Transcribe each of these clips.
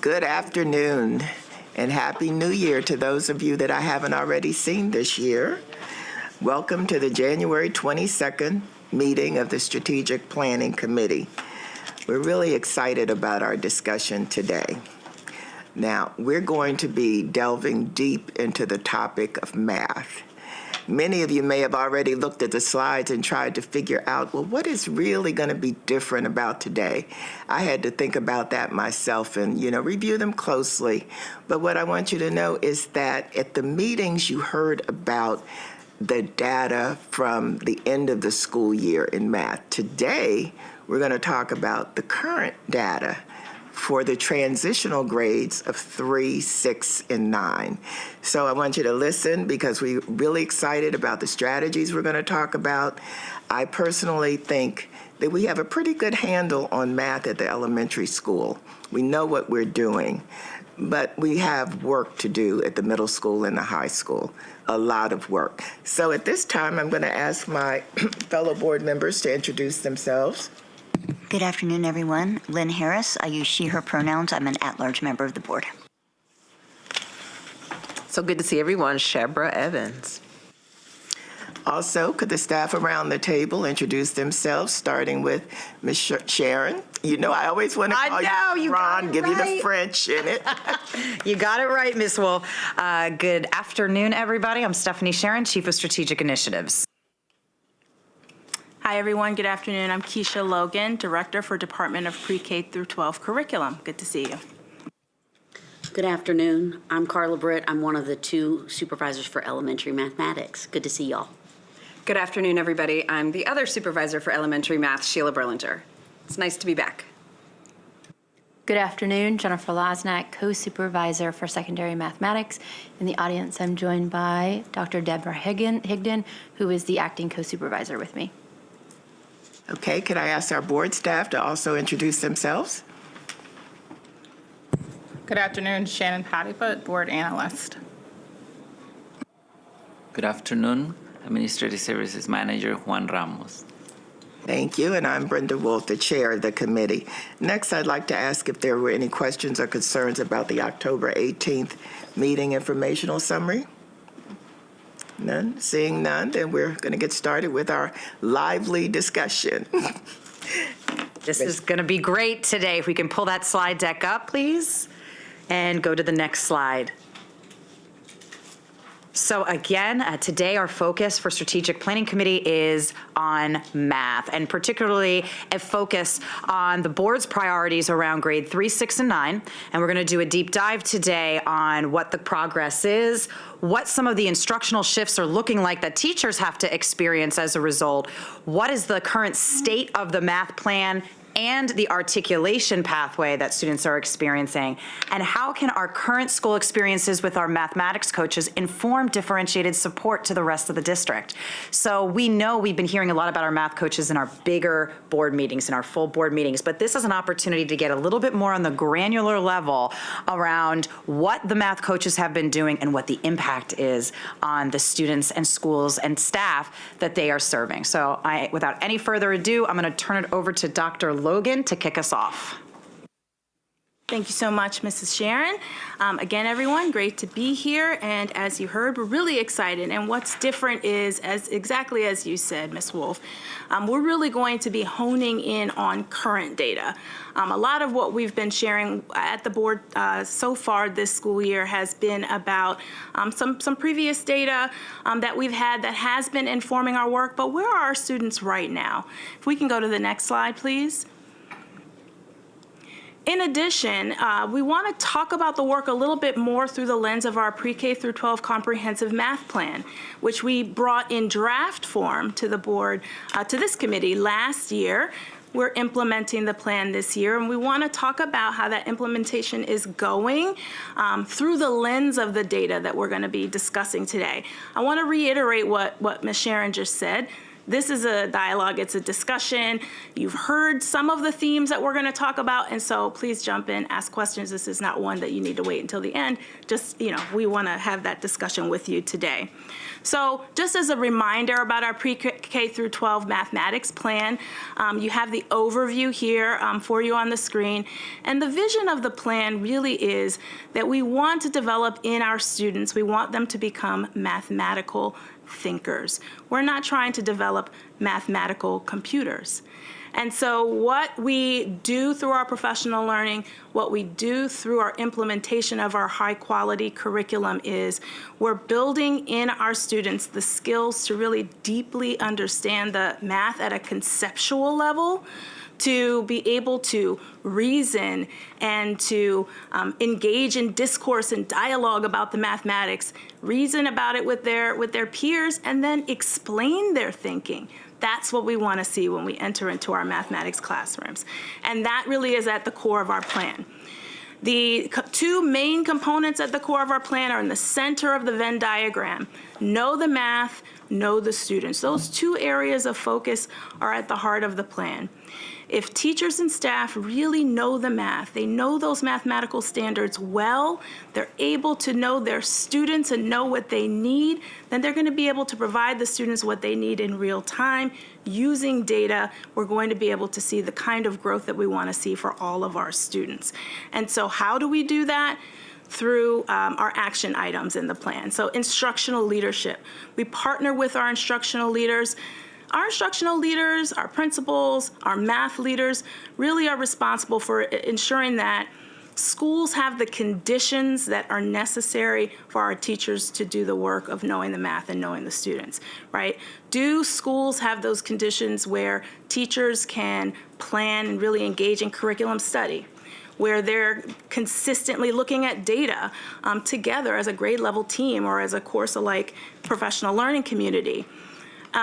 Good afternoon and Happy New Year to those of you that I haven't already seen this year. Welcome to the January 22nd meeting of the Strategic Planning Committee. We're really excited about our discussion today. Now, we're going to be delving deep into the topic of math. Many of you may have already looked at the slides and tried to figure out, well, what is really going to be different about today? I had to think about that myself and, review them closely. But what I want you to know is that at the meetings you heard about the data from the end of the school year in math. Today, we're going to talk about the current data for the transitional grades of 3, 6, and 9. So I want you to listen because we're really excited about the strategies we're going to talk about. I personally think that we have a pretty good handle on math at the elementary school. We know what we're doing, but we have work to do at the middle school and the high school, a lot of work. So at this time, I'm going to ask my fellow board members to introduce themselves. Good afternoon, everyone. Lynn Harris. I use she, her pronouns. I'm an at-large member of the board. So good to see everyone. Shebra Evans. Also, could the staff around the table introduce themselves, starting with Ms. Sharon? I always want to call you Ron, give you the French in it. You got it right, Ms. Wolf. Good afternoon, everybody. I'm Stephanie Sharon, Chief of Strategic Initiatives. Hi, everyone. Good afternoon. I'm Keisha Logan, Director for Department of Pre-K through 12 Curriculum. Good to see you. Good afternoon. I'm Carla Britt. I'm one of the 2 supervisors for elementary mathematics. Good to see y'all. Good afternoon, everybody. I'm the other supervisor for elementary math, Sheila Berlinger. It's nice to be back. Good afternoon, Jennifer Losnack, co-supervisor for secondary mathematics. In the audience, I'm joined by Dr. Deborah Higdon, who is the acting co-supervisor with me. Okay, could I ask our board staff to also introduce themselves? Good afternoon, Shannon Pattyfoot, board analyst. Good afternoon, Administrative Services Manager Juan Ramos. Thank you, and I'm Brenda Wolf, the chair of the committee. Next, I'd like to ask if there were any questions or concerns about the October 18th meeting informational summary. None? Seeing none, then we're going to get started with our lively discussion. This is going to be great today. If we can pull that slide deck up, please, and go to the next slide. So again, today our focus for Strategic Planning Committee is on math, and particularly a focus on the board's priorities around grade 3, 6, and 9. And we're going to do a deep dive today on what the progress is, what some of the instructional shifts are looking like that teachers have to experience as a result, what is the current state of the math plan and the articulation pathway that students are experiencing, and how can our current school experiences with our mathematics coaches inform differentiated support to the rest of the district. So we know we've been hearing a lot about our math coaches in our bigger board meetings, in our full board meetings, but this is an opportunity to get a little bit more on the granular level around what the math coaches have been doing and what the impact is on the students and schools and staff that they are serving. So without any further ado, I'm going to turn it over to Dr. Logan to kick us off. Thank you so much, Mrs. Sharon. Again, everyone, great to be here. And as you heard, we're really excited. And what's different is, exactly as you said, Ms. Wolf, we're really going to be honing in on current data. A lot of what we've been sharing at the board so far this school year has been about some previous data that we've had that has been informing our work. But where are our students right now? If we can go to the next slide, please. In addition, we want to talk about the work a little bit more through the lens of our pre-K through 12 comprehensive math plan, which we brought in draft form to the board, to this committee last year. We're implementing the plan this year, and we want to talk about how that implementation is going through the lens of the data that we're going to be discussing today. I want to reiterate what Ms. Sharon just said. this is a dialogue, it's a discussion. You've heard some of the themes that we're going to talk about, and so please jump in, ask questions. This is not one that you need to wait until the end. Just, we want to have that discussion with you today. So just as a reminder about our pre-K through 12 mathematics plan, you have the overview here for you on the screen. And the vision of the plan really is that we want to develop in our students, we want them to become mathematical thinkers. We're not trying to develop mathematical computers. And so what we do through our professional learning, what we do through our implementation of our high-quality curriculum is we're building in our students the skills to really deeply understand the math at a conceptual level, to be able to reason and to engage in discourse and dialogue about the mathematics, reason about it with their peers, and then explain their thinking. That's what we want to see when we enter into our mathematics classrooms. And that really is at the core of our plan. The two main components at the core of our plan are in the center of the Venn diagram. Know the math, know the students. Those two areas of focus are at the heart of the plan. If teachers and staff really know the math, they know those mathematical standards well, they're able to know their students and know what they need, then they're going to be able to provide the students what they need in real time. Using data, we're going to be able to see the kind of growth that we want to see for all of our students. And so how do we do that? Through our action items in the plan. So instructional leadership. We partner with our instructional leaders. Our instructional leaders, our principals, our math leaders really are responsible for ensuring that schools have the conditions that are necessary for our teachers to do the work of knowing the math and knowing the students, right? Do schools have those conditions where teachers can plan and really engage in curriculum study, where they're consistently looking at data together as a grade level team or as a course-alike professional learning community?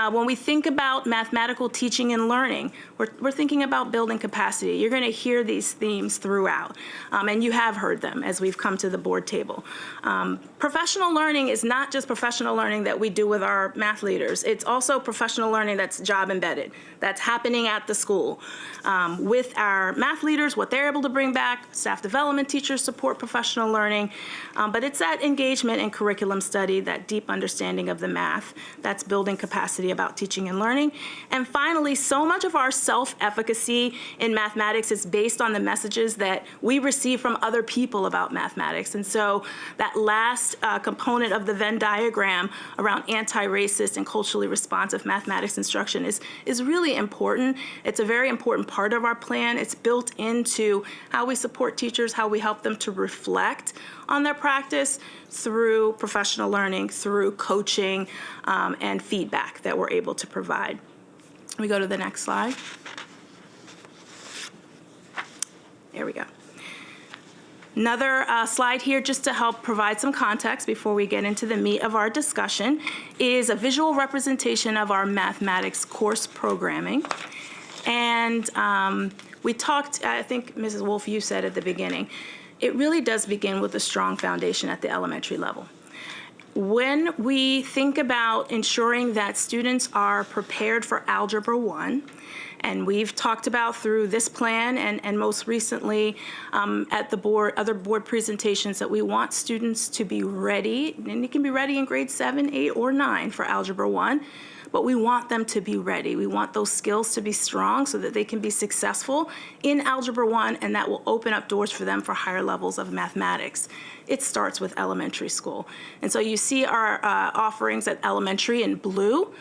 When we think about mathematical teaching and learning, we're thinking about building capacity. You're going to hear these themes throughout, and you have heard them as we've come to the board table. Professional learning is not just professional learning that we do with our math leaders. It's also professional learning that's job embedded, that's happening at the school. With our math leaders, what they're able to bring back, staff development teachers support professional learning, but it's that engagement in curriculum study, that deep understanding of the math, that's building capacity about teaching and learning. And finally, so much of our self-efficacy in mathematics is based on the messages that we receive from other people about mathematics. And so that last component of the Venn diagram around anti-racist and culturally responsive mathematics instruction is really important. It's a very important part of our plan. It's built into how we support teachers, how we help them to reflect on their practice through professional learning, through coaching, and feedback that we're able to provide. We go to the next slide. There we go. Another slide here just to help provide some context before we get into the meat of our discussion is a visual representation of our mathematics course programming. And we talked, I think Mrs. Wolf, you said at the beginning, it really does begin with a strong foundation at the elementary level. When we think about ensuring that students are prepared for Algebra 1, and we've talked about through this plan and most recently at the board, other board presentations, that we want students to be ready, and you can be ready in grade 7, 8, or 9 for Algebra 1, but we want them to be ready. We want those skills to be strong so that they can be successful in Algebra 1, and that will open up doors for them for higher levels of mathematics. It starts with elementary school. And so you see our offerings at elementary in blue.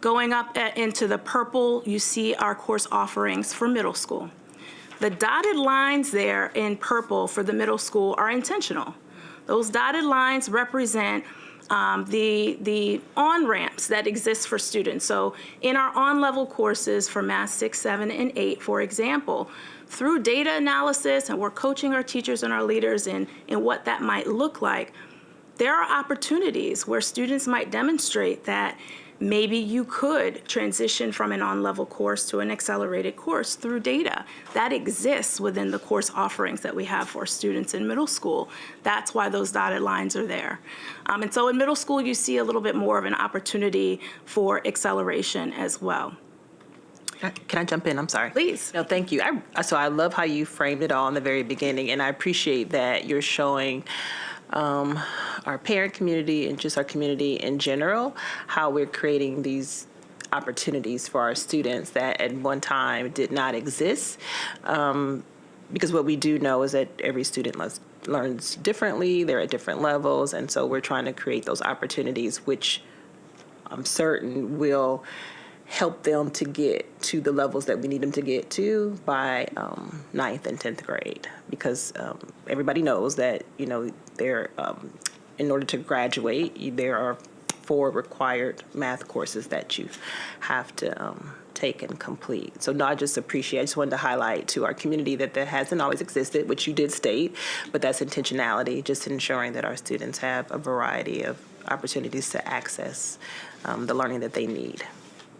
Going up into the purple, you see our course offerings for middle school. The dotted lines there in purple for the middle school are intentional. Those dotted lines represent the on-ramps that exist for students. So in our on-level courses for Math 6, 7, and 8, for example, through data analysis, and we're coaching our teachers and our leaders in what that might look like, there are opportunities where students might demonstrate that maybe you could transition from an on-level course to an accelerated course through data. That exists within the course offerings that we have for students in middle school. That's why those dotted lines are there. And so in middle school, you see a little bit more of an opportunity for acceleration as well. Can I jump in? I'm sorry. Please. No, thank you. So I love how you framed it all in the very beginning, and I appreciate that you're showing our parent community and just our community in general how we're creating these opportunities for our students that at one time did not exist. Because what we do know is that every student learns differently, they're at different levels, and so we're trying to create those opportunities, which I'm certain will help them to get to the levels that we need them to get to by 9th and 10th grade. Because everybody knows that, they're, in order to graduate, there are 4 required math courses that you have to take and complete. So no, I just wanted to highlight to our community that hasn't always existed, which you did state, but that's intentionality, just ensuring that our students have a variety of opportunities to access the learning that they need.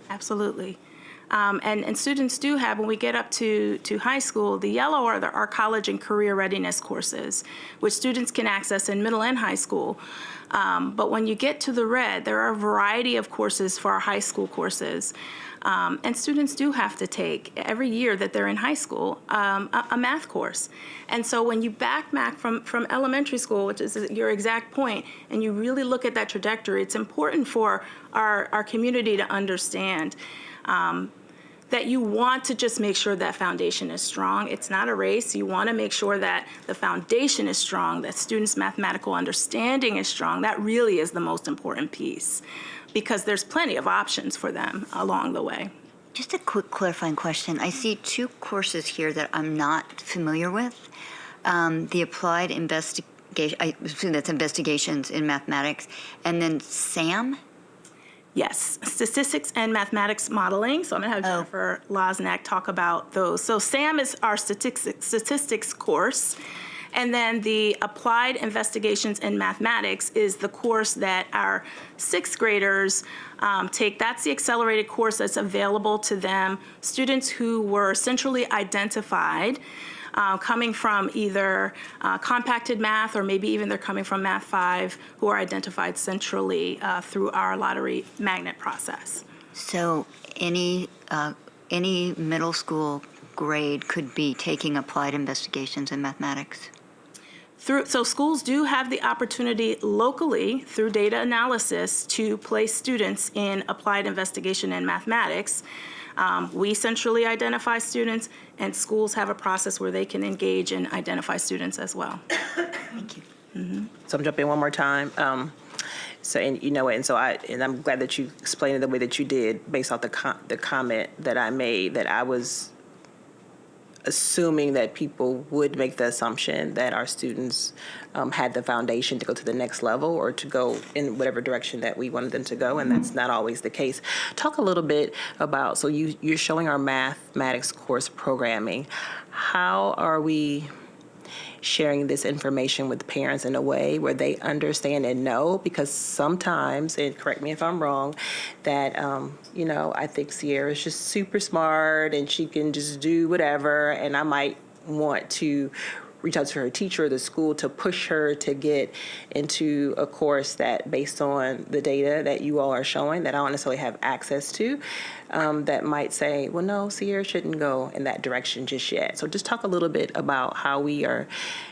Absolutely. And students do have, when we get up to high school, the yellow are our college and career readiness courses, which students can access in middle and high school. But when you get to the red, there are a variety of courses for our high school courses. And students do have to take, every year that they're in high school, a math course. And so when you backtrack from elementary school, which is your exact point, and you really look at that trajectory, it's important for our community to understand that you want to just make sure that foundation is strong. It's not a race. You want to make sure that the foundation is strong, that students' mathematical understanding is strong. That really is the most important piece, because there's plenty of options for them along the way. Just a quick clarifying question. I see 2 courses here that I'm not familiar with. The applied investigation, I assume that's investigations in mathematics, and then SAM? Yes, statistics and mathematics modeling. So I'm going to have Jennifer Loznak talk about those. So SAM is our statistics course. And then the applied investigations in mathematics is the course that our 6th graders take. That's the accelerated course that's available to them, students who were centrally identified coming from either compacted math, or maybe even they're coming from Math 5, who are identified centrally through our lottery magnet process. So any middle school grade could be taking applied investigations in mathematics? So schools do have the opportunity locally through data analysis to place students in applied investigation in mathematics. We centrally identify students, and schools have a process where they can engage and identify students as well. Thank you. Mm-hmm. So I'm jumping one more time. I'm glad that you explained it the way that you did, based off the comment that I made, that I was assuming that people would make the assumption that our students had the foundation to go to the next level or to go in whatever direction that we wanted them to go, and that's not always the case. Talk a little bit about, so you're showing our mathematics course programming. How are we sharing this information with parents in a way where they understand and know? Because sometimes, and correct me if I'm wrong, that, I think Sierra's just super smart and she can just do whatever, and I might want to reach out to her teacher or the school to push her to get into a course that, based on the data that you all are showing, that I don't necessarily have access to, that might say, well, no, Sierra shouldn't go in that direction just yet. So just talk a little bit about how we are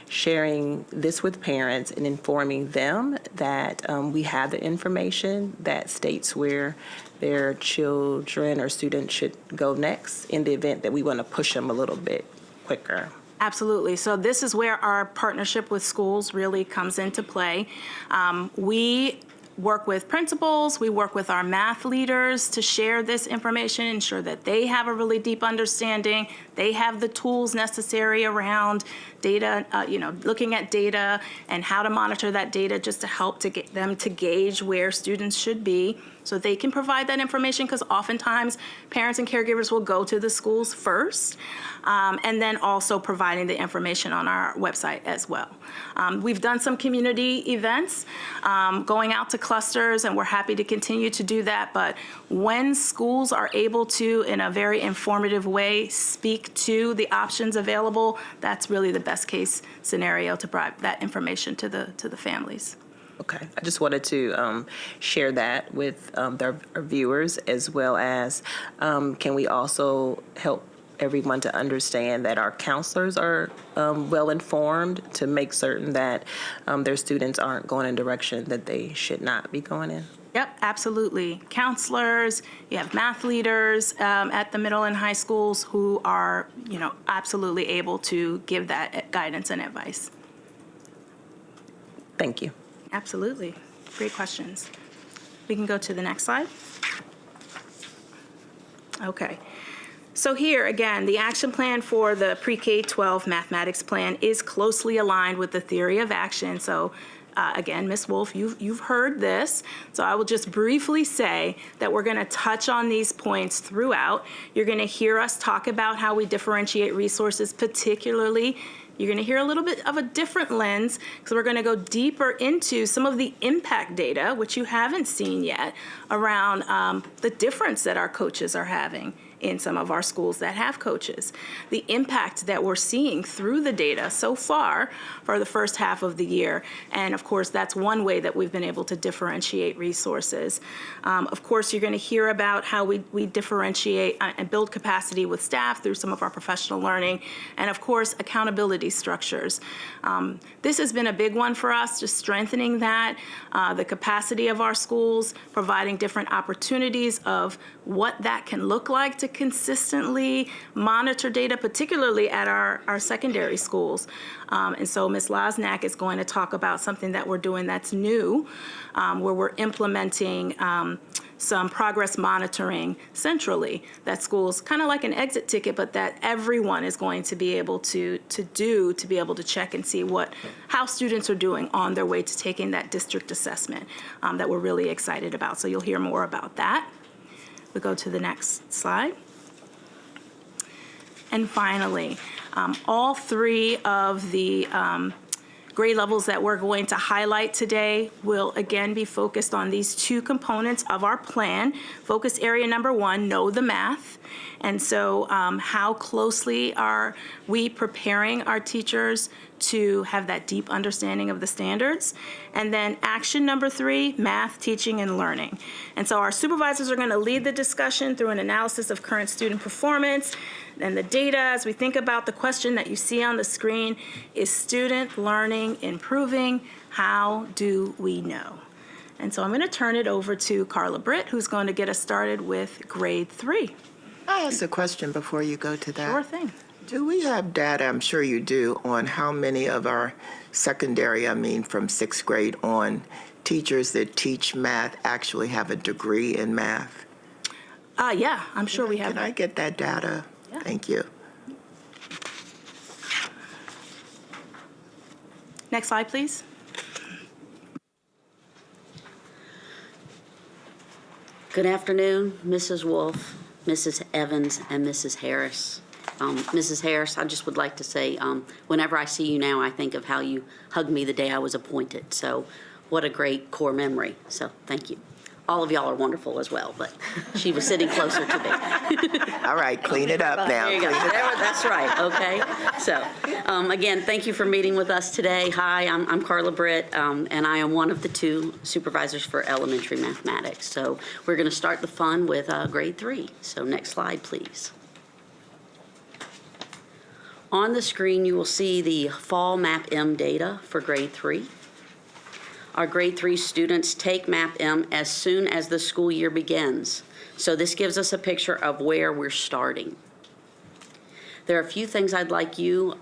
sharing this with parents and informing them that we have the information that states where their children or students should go next in the event that we want to push them a little bit quicker. Absolutely. So this is where our partnership with schools really comes into play. We work with principals, we work with our math leaders to share this information, ensure that they have a really deep understanding, they have the tools necessary around data, looking at data and how to monitor that data just to help to get them to gauge where students should be so they can provide that information, because oftentimes parents and caregivers will go to the schools first, and then also providing the information on our website as well. We've done some community events, going out to clusters, and we're happy to continue to do that. But when schools are able to, in a very informative way, speak to the options available, that's really the best case scenario to provide that information to the families. Okay, I just wanted to share that with our viewers, as well as can we also help everyone to understand that our counselors are well informed to make certain that their students aren't going in a direction that they should not be going in? Yep, absolutely. Counselors, you have math leaders at the middle and high schools who are, absolutely able to give that guidance and advice. Thank you. Absolutely. Great questions. We can go to the next slide. Okay. So here, again, the action plan for the pre-K-12 mathematics plan is closely aligned with the theory of action. So again, Ms. Wolf, you've heard this. So I will just briefly say that we're going to touch on these points throughout. You're going to hear us talk about how we differentiate resources, particularly. You're going to hear a little bit of a different lens, because we're going to go deeper into some of the impact data, which you haven't seen yet, around the difference that our coaches are having in some of our schools that have coaches, the impact that we're seeing through the data so far for the first half of the year. And of course, that's one way that we've been able to differentiate resources. Of course, you're going to hear about how we differentiate and build capacity with staff through some of our professional learning, and of course, accountability structures. This has been a big one for us, just strengthening that, the capacity of our schools, providing different opportunities of what that can look like to consistently monitor data, particularly at our secondary schools. And so Ms. Losnack is going to talk about something that we're doing that's new, where we're implementing some progress monitoring centrally that schools, kind of like an exit ticket, but that everyone is going to be able to be able to check and see how students are doing on their way to taking that district assessment that we're really excited about. So you'll hear more about that. We go to the next slide. And finally, all three of the grade levels that we're going to highlight today will again be focused on these two components of our plan. Focus area number one, know the math. And so how closely are we preparing our teachers to have that deep understanding of the standards? And then action number three, math, teaching, and learning. And so our supervisors are going to lead the discussion through an analysis of current student performance and the data. As we think about the question that you see on the screen, is student learning improving? How do we know? And so I'm going to turn it over to Carla Britt, who's going to get us started with grade 3. I ask a question before you go to that. Sure thing. Do we have data, I'm sure you do, on how many of our secondary, from 6th grade on, teachers that teach math actually have a degree in math? Yeah, I'm sure we have Can that. I get that data? Yeah. Thank you. Next slide, please. Good afternoon, Mrs. Wolf, Mrs. Evans, and Mrs. Harris. Mrs. Harris, I just would like to say, whenever I see you now, I think of how you hugged me the day I was appointed. So what a great core memory. So thank you. All of y'all are wonderful as well, but she was sitting closer to me. All right, clean it up now. There you go. Clean it up. That's right, okay? So, again, thank you for meeting with us today. Hi, I'm Carla Britt, and I am one of the two supervisors for elementary mathematics. So we're going to start the fun with grade 3. So next slide, please. On the screen, you will see the fall MAP-M data for grade 3. Our grade 3 students take MAP-M as soon as the school year begins. So this gives us a picture of where we're starting. There are a few things I'd like you,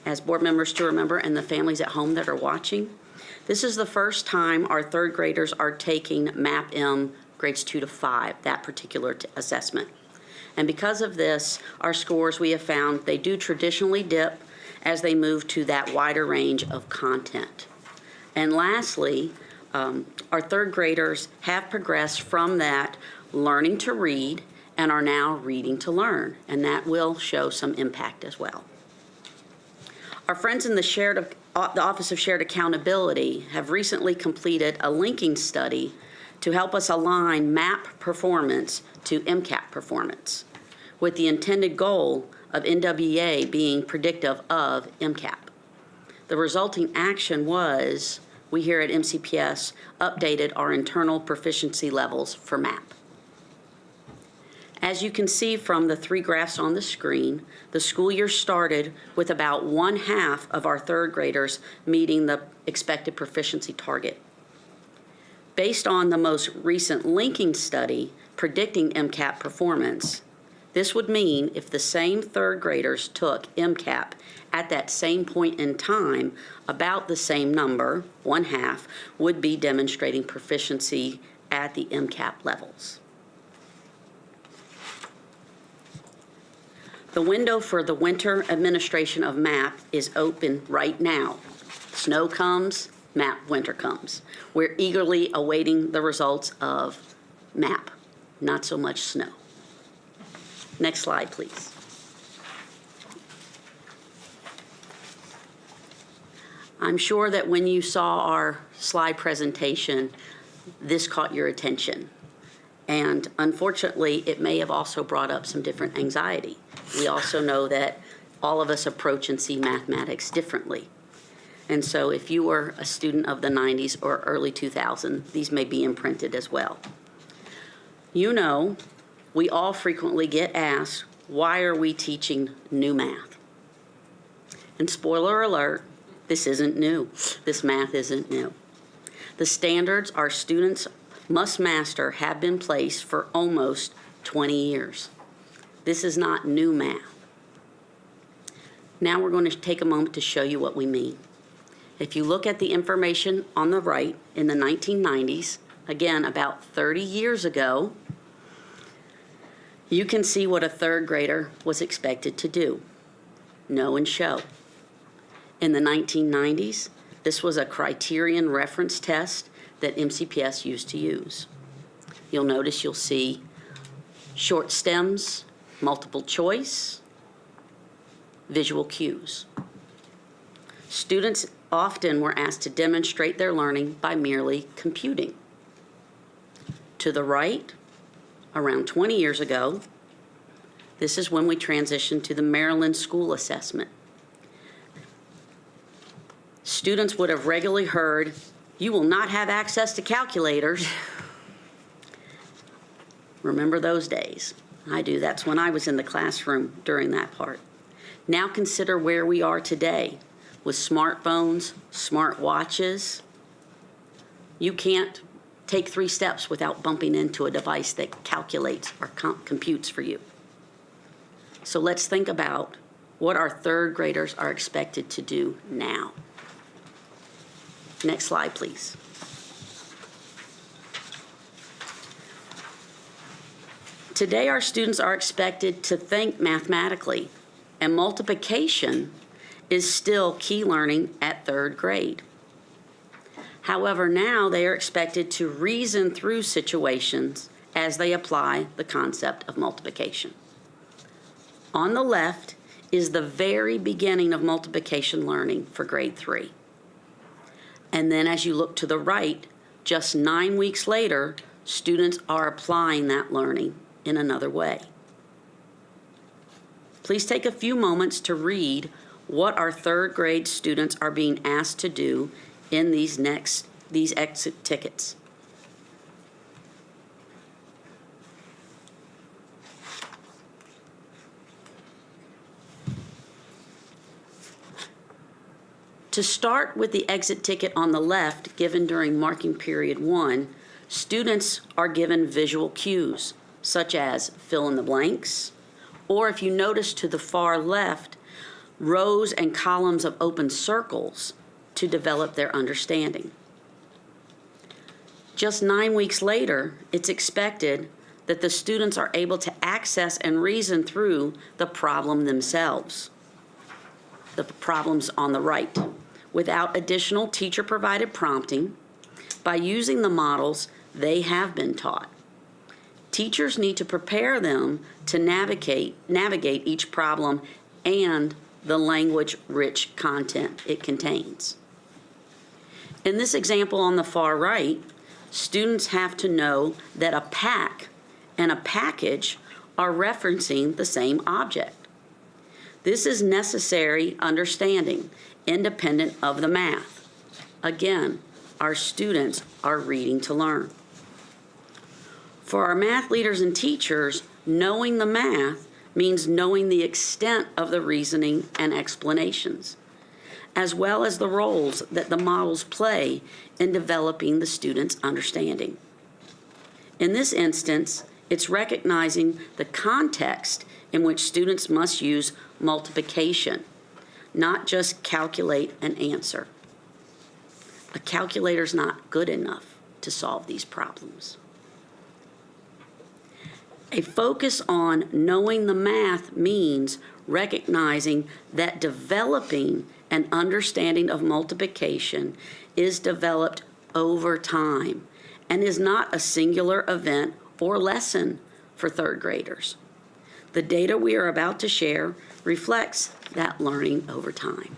as board members, to remember, and the families at home that are watching. This is the first time our third graders are taking MAP-M grades 2 to 5, that particular assessment. And because of this, our scores, we have found, they do traditionally dip as they move to that wider range of content. And lastly, our third graders have progressed from that learning to read and are now reading to learn, and that will show some impact as well. Our friends in the Office of Shared Accountability have recently completed a linking study to help us align MAP performance to MCAP performance, with the intended goal of NWEA being predictive of MCAP. The resulting action was, we here at MCPS updated our internal proficiency levels for MAP. As you can see from the 3 graphs on the screen, the school year started with about 1/2 of our third graders meeting the expected proficiency target. Based on the most recent linking study predicting MCAP performance, this would mean if the same third graders took MCAP at that same point in time, about the same number, 1/2, would be demonstrating proficiency at the MCAP levels. The window for the winter administration of MAP is open right now. Snow comes, MAP winter comes. We're eagerly awaiting the results of MAP, not so much snow. Next slide, please. I'm sure that when you saw our slide presentation, this caught your attention. And unfortunately, it may have also brought up some different anxiety. We also know that all of us approach and see mathematics differently. And so if you were a student of the 90s or early 2000s, these may be imprinted as well. You know, we all frequently get asked, why are we teaching new math? And spoiler alert, this isn't new. This math isn't new. The standards our students must master have been placed for almost 20 years. This is not new math. Now we're going to take a moment to show you what we mean. If you look at the information on the right in the 1990s, again, about 30 years ago, you can see what a third grader was expected to do, know and show. In the 1990s, this was a criterion reference test that MCPS used to use. You'll notice you'll see short stems, multiple choice, visual cues. Students often were asked to demonstrate their learning by merely computing. To the right, around 20 years ago, this is when we transitioned to the Maryland School Assessment. Students would have regularly heard, "You will not have access to calculators." Remember those days? I do. That's when I was in the classroom during that part. Now consider where we are today with smartphones, smart watches. You can't take 3 steps without bumping into a device that calculates or computes for you. So let's think about what our third graders are expected to do now. Next slide, please. Today, our students are expected to think mathematically, and multiplication is still key learning at third grade. However, now they are expected to reason through situations as they apply the concept of multiplication. On the left is the very beginning of multiplication learning for grade 3. And then as you look to the right, just 9 weeks later, students are applying that learning in another way. Please take a few moments to read what our third grade students are being asked to do in these exit tickets. To start with the exit ticket on the left, given during marking period 1, students are given visual cues, such as fill in the blanks, or if you notice to the far left, rows and columns of open circles to develop their understanding. Just 9 weeks later, it's expected that the students are able to access and reason through the problem themselves, the problems on the right, without additional teacher-provided prompting, by using the models they have been taught. Teachers need to prepare them to navigate each problem and the language-rich content it contains. In this example on the far right, students have to know that a pack and a package are referencing the same object. This is necessary understanding, independent of the math. Again, our students are reading to learn. For our math leaders and teachers, knowing the math means knowing the extent of the reasoning and explanations, as well as the roles that the models play in developing the student's understanding. In this instance, it's recognizing the context in which students must use multiplication, not just calculate an answer. A calculator's not good enough to solve these problems. A focus on knowing the math means recognizing that developing an understanding of multiplication is developed over time and is not a singular event or lesson for third graders. The data we are about to share reflects that learning over time.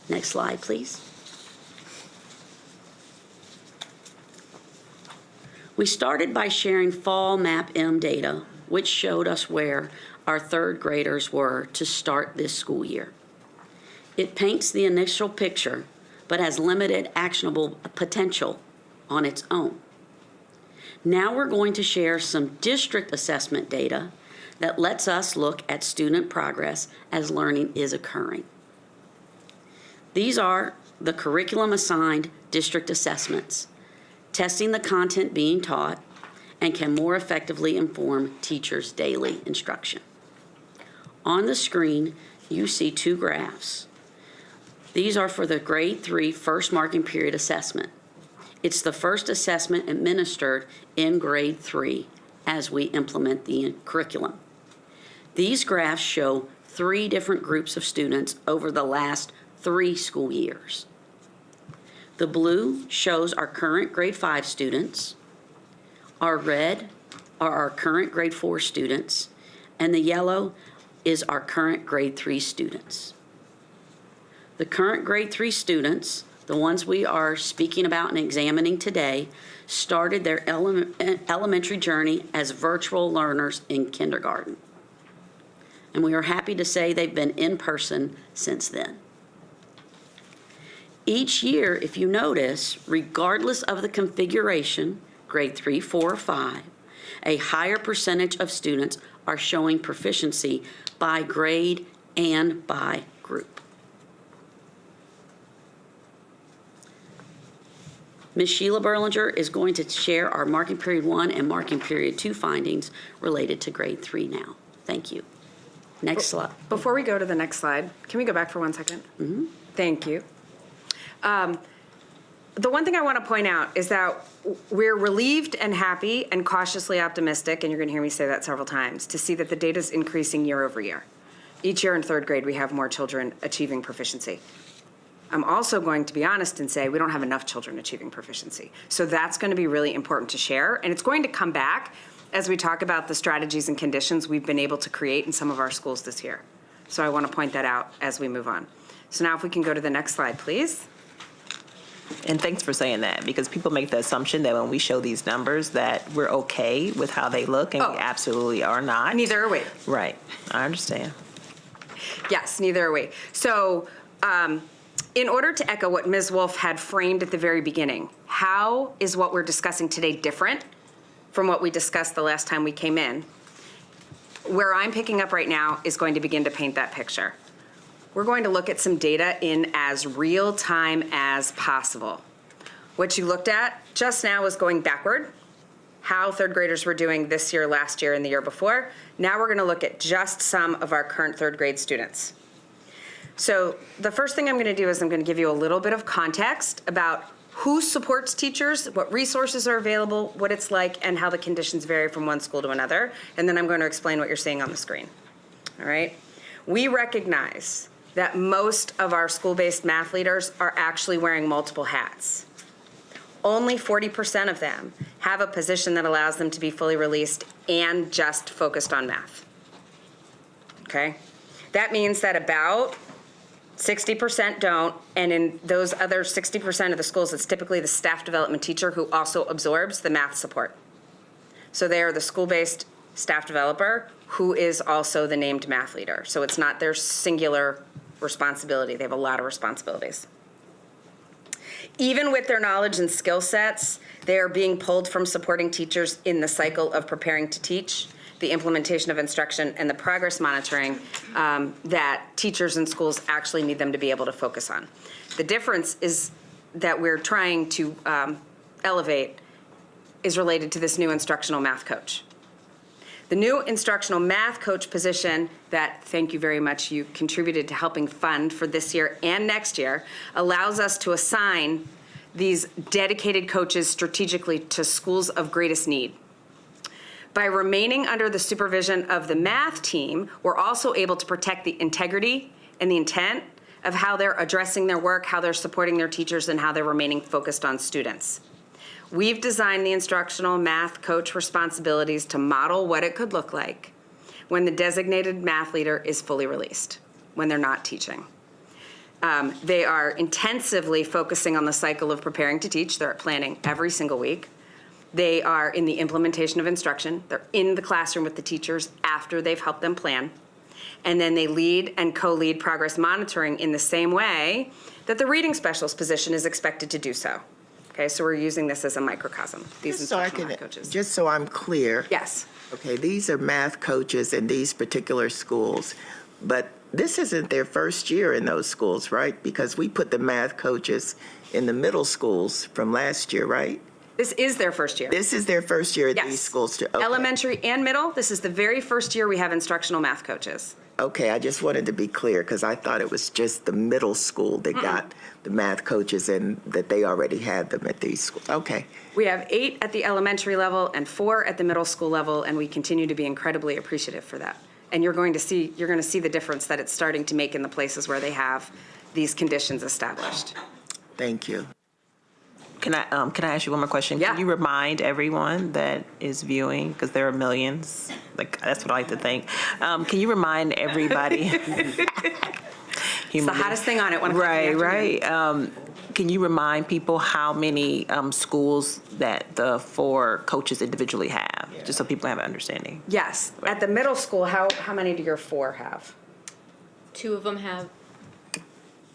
Next slide, please. We started by sharing fall MAP-M data, which showed us where our third graders were to start this school year. It paints the initial picture, but has limited actionable potential on its own. Now we're going to share some district assessment data that lets us look at student progress as learning is occurring. These are the curriculum-assigned district assessments, testing the content being taught, and can more effectively inform teachers' daily instruction. On the screen, you see two graphs. These are for the grade 3 first marking period assessment. It's the first assessment administered in grade 3 as we implement the curriculum. These graphs show 3 different groups of students over the last 3 school years. The blue shows our current grade 5 students, our red are our current grade 4 students, and the yellow is our current grade 3 students. The current grade 3 students, the ones we are speaking about and examining today, started their elementary journey as virtual learners in kindergarten. And we are happy to say they've been in person since then. Each year, if you notice, regardless of the configuration, grade 3, 4, or 5, a higher percentage of students are showing proficiency by grade and by group. Ms. Sheila Berlinger is going to share our marking period 1 and marking period 2 findings related to grade 3 now. Thank you. Next slide. Before we go to the next slide, can we go back for 1 second? Mm-hmm. Thank you. The one thing I want to point out is that we're relieved and happy and cautiously optimistic, and you're going to hear me say that several times, to see that the data is increasing year over year. Each year in third grade, we have more children achieving proficiency. I'm also going to be honest and say we don't have enough children achieving proficiency. So that's going to be really important to share, and it's going to come back as we talk about the strategies and conditions we've been able to create in some of our schools this year. So I want to point that out as we move on. So now if we can go to the next slide, please. And thanks for saying that, because people make the assumption that when we show these numbers that we're okay with how they look, and we absolutely are not. Neither are we. Right. I understand. Yes, neither are we. So in order to echo what Ms. Wolf had framed at the very beginning, how is what we're discussing today different from what we discussed the last time we came in? Where I'm picking up right now is going to begin to paint that picture. We're going to look at some data in as real time as possible. What you looked at just now was going backward, how third graders were doing this year, last year, and the year before. Now we're going to look at just some of our current third grade students. So the first thing I'm going to do is I'm going to give you a little bit of context about who supports teachers, what resources are available, what it's like, and how the conditions vary from one school to another. And then I'm going to explain what you're seeing on the screen. All right? We recognize that most of our school-based math leaders are actually wearing multiple hats. Only 40% of them have a position that allows them to be fully released and just focused on math. Okay? That means that about 60% don't, and in those other 60% of the schools, it's typically the staff development teacher who also absorbs the math support. So they are the school-based staff developer who is also the named math leader. So it's not their singular responsibility. They have a lot of responsibilities. Even with their knowledge and skill sets, they are being pulled from supporting teachers in the cycle of preparing to teach, the implementation of instruction, and the progress monitoring that teachers and schools actually need them to be able to focus on. The difference is that we're trying to elevate is related to this new instructional math coach. The new instructional math coach position that, thank you very much, you contributed to helping fund for this year and next year, allows us to assign these dedicated coaches strategically to schools of greatest need. By remaining under the supervision of the math team, we're also able to protect the integrity and the intent of how they're addressing their work, how they're supporting their teachers, and how they're remaining focused on students. We've designed the instructional math coach responsibilities to model what it could look like when the designated math leader is fully released, when they're not teaching. They are intensively focusing on the cycle of preparing to teach. They're planning every single week. They are in the implementation of instruction. They're in the classroom with the teachers after they've helped them plan. And then they lead and co-lead progress monitoring in the same way that the reading specialist position is expected to do so. Okay, so we're using this as a microcosm, these instructional math coaches. Just so I'm clear. Yes. Okay, these are math coaches in these particular schools, but this isn't their first year in those schools, right? Because we put the math coaches in the middle schools from last year, right? This is their first year. This is their first year at Yes. these schools too? Okay. Elementary and middle, this is the very first year we have instructional math coaches. Okay, I just wanted to be clear because I thought it was just the middle school that got the math coaches and that they already had them at these schools. Okay. We have 8 at the elementary level and 4 at the middle school level, and we continue to be incredibly appreciative for that. And you're going to see the difference that it's starting to make in the places where they have these conditions established. Thank you. Can I ask you one more question? Yeah. Can you remind everyone that is viewing, because there are millions, like that's what I like to think. Can you remind everybody? It's the hottest thing on it. 1 o'clock in the Right, afternoon. right. Can you remind people how many schools that the 4 coaches individually have, just so people have an understanding? Yes. At the middle school, how many do your 4 have? 2 of them have,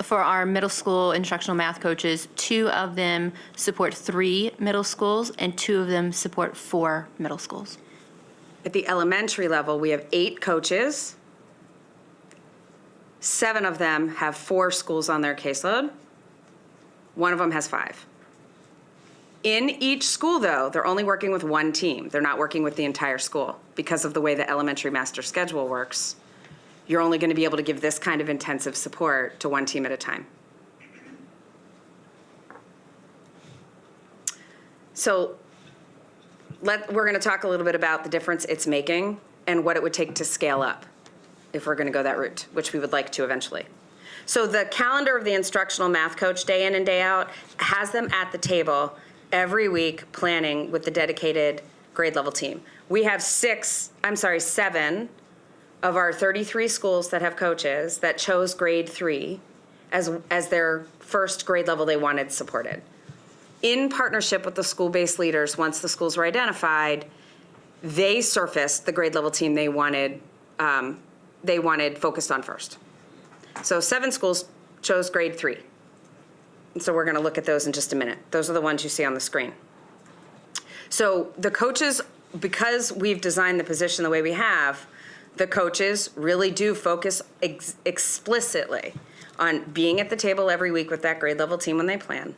for our middle school instructional math coaches, 2 of them support 3 middle schools and 2 of them support 4 middle schools. At the elementary level, we have 8 coaches. 7 of them have 4 schools on their caseload. 1 of them has 5. In each school, though, they're only working with 1 team. They're not working with the entire school because of the way the elementary master schedule works. You're only going to be able to give this kind of intensive support to 1 team at a time. So we're going to talk a little bit about the difference it's making and what it would take to scale up if we're going to go that route, which we would like to eventually. So the calendar of the instructional math coach day in and day out has them at the table every week planning with the dedicated grade level team. We have 7 of our 33 schools that have coaches that chose grade 3 as their first grade level they wanted supported. In partnership with the school-based leaders, once the schools were identified, they surfaced the grade level team they wanted focused on first. So 7 schools chose grade 3. And so we're going to look at those in just a minute. Those are the ones you see on the screen. So the coaches, because we've designed the position the way we have, the coaches really do focus explicitly on being at the table every week with that grade level team when they plan,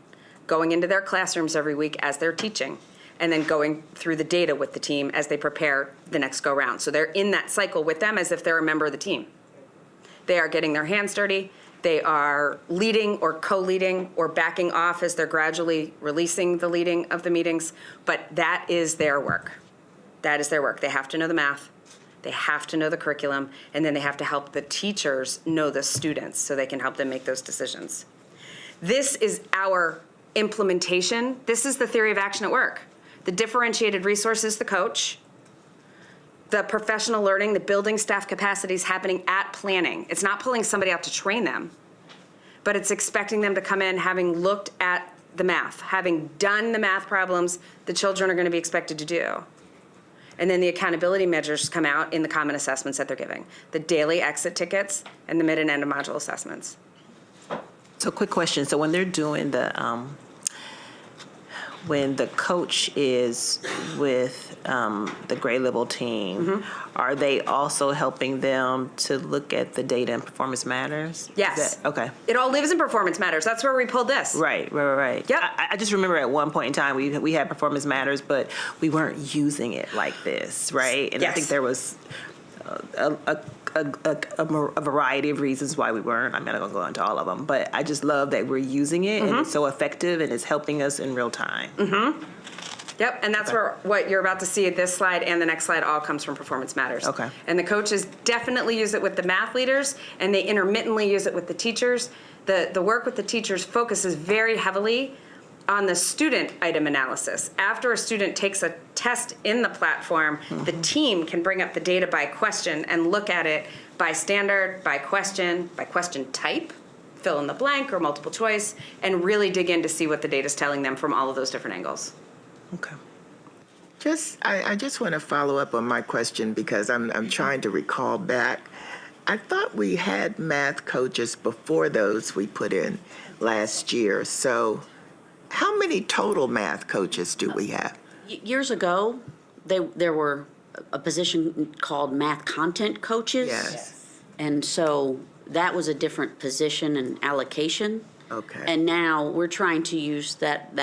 going into their classrooms every week as they're teaching, and then going through the data with the team as they prepare the next go round. So they're in that cycle with them as if they're a member of the team. They are getting their hands dirty, they are leading or co-leading or backing off as they're gradually releasing the leading of the meetings, but that is their work. That is their work. They have to know the math, they have to know the curriculum, and then they have to help the teachers know the students so they can help them make those decisions. This is our implementation. This is the theory of action at work. The differentiated resources, the coach, the professional learning, the building staff capacities happening at planning. It's not pulling somebody out to train them, but it's expecting them to come in having looked at the math, having done the math problems the children are going to be expected to do. And then the accountability measures come out in the common assessments that they're giving, the daily exit tickets and the mid and end of module assessments. So quick question. So when they're doing when the coach is with the grade level team, are they also helping them to look at the data and performance matters? Yes. Okay. It all lives in performance matters. That's where we pulled this. Right. Yep. I just remember at one point in time we had performance matters, but we weren't using it like this, right? And Yes. I think there was a variety of reasons why we weren't. I'm not going to go into all of them, but I just love that we're using it and it's so effective and it's helping us in real time. Yep, and that's where what you're about to see at this slide and the next slide all comes from performance matters. Okay. And the coaches definitely use it with the math leaders, and they intermittently use it with the teachers. The work with the teachers focuses very heavily on the student item analysis. After a student takes a test in the platform, the team can bring up the data by question and look at it by standard, by question type, fill in the blank or multiple choice, and really dig in to see what the data's telling them from all of those different angles. Okay. I just want to follow up on my question because I'm trying to recall back. I thought we had math coaches before those we put in last year. So how many total math coaches do we have? Years ago, there were a position called math content coaches. Yes. And so that was a different position and allocation. Okay. And now we're trying to use that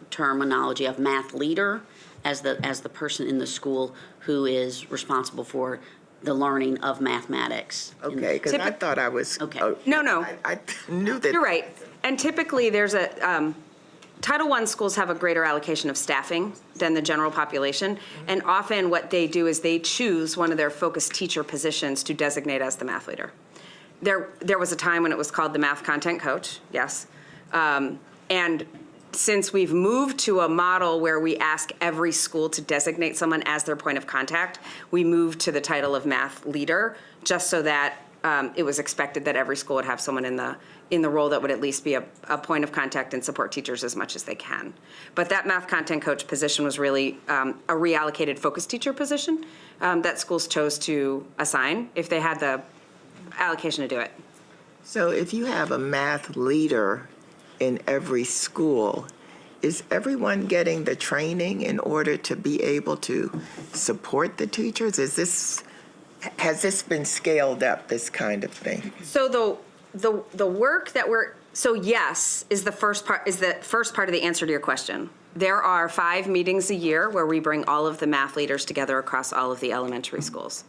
terminology of math leader as the person in the school who is responsible for the learning of mathematics. Okay, because I thought I was. Okay. No. I knew that. You're right. And typically there's a, Title I schools have a greater allocation of staffing than the general population. And often what they do is they choose one of their focus teacher positions to designate as the math leader. There was a time when it was called the math content coach, yes. And since we've moved to a model where we ask every school to designate someone as their point of contact, we moved to the title of math leader, just so that it was expected that every school would have someone in the role that would at least be a point of contact and support teachers as much as they can. But that math content coach position was really a reallocated focus teacher position that schools chose to assign if they had the allocation to do it. So if you have a math leader in every school, is everyone getting the training in order to be able to support the teachers? Has this been scaled up, this kind of thing? So the work that yes is the first part of the answer to your question. There are 5 meetings a year where we bring all of the math leaders together across all of the elementary schools.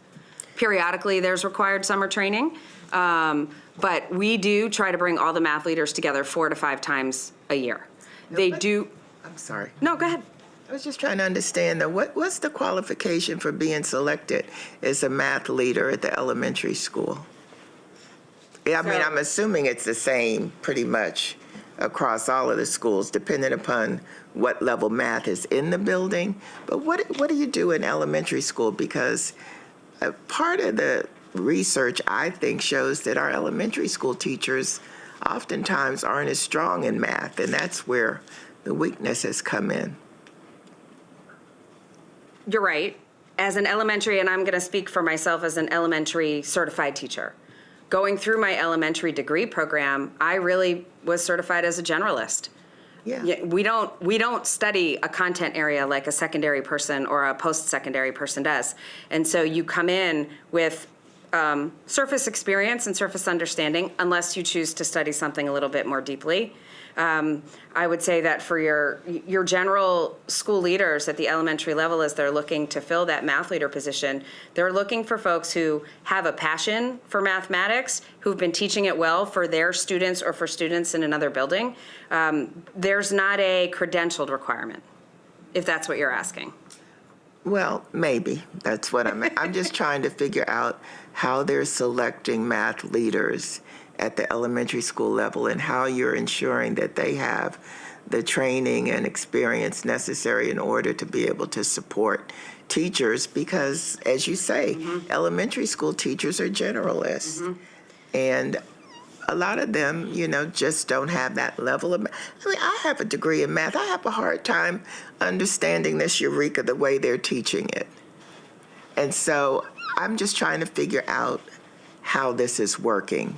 Periodically, there's required summer training, but we do try to bring all the math leaders together 4 to 5 times a year. I'm sorry. No, go ahead. I was just trying to understand, though, what's the qualification for being selected as a math leader at the elementary school? Yeah, I mean, I'm assuming it's the same pretty much across all of the schools, depending upon what level math is in the building. But what do you do in elementary school? Because part of the research, I think, shows that our elementary school teachers oftentimes aren't as strong in math, and that's where the weakness has come in. You're right. As an elementary, and I'm going to speak for myself as an elementary certified teacher, going through my elementary degree program, I really was certified as a generalist. Yeah. We don't study a content area like a secondary person or a post-secondary person does. And so you come in with surface experience and surface understanding, unless you choose to study something a little bit more deeply. I would say that for your general school leaders at the elementary level, as they're looking to fill that math leader position, they're looking for folks who have a passion for mathematics, who've been teaching it well for their students or for students in another building. There's not a credentialed requirement, if that's what you're asking. Well, maybe. That's what I'm just trying to figure out how they're selecting math leaders at the elementary school level and how you're ensuring that they have the training and experience necessary in order to be able to support teachers because, as you say, elementary school teachers are generalists. And a lot of them, just don't have that level of I mean, I have a degree in math. I have a hard time understanding this Eureka the way they're teaching it. And so I'm just trying to figure out how this is working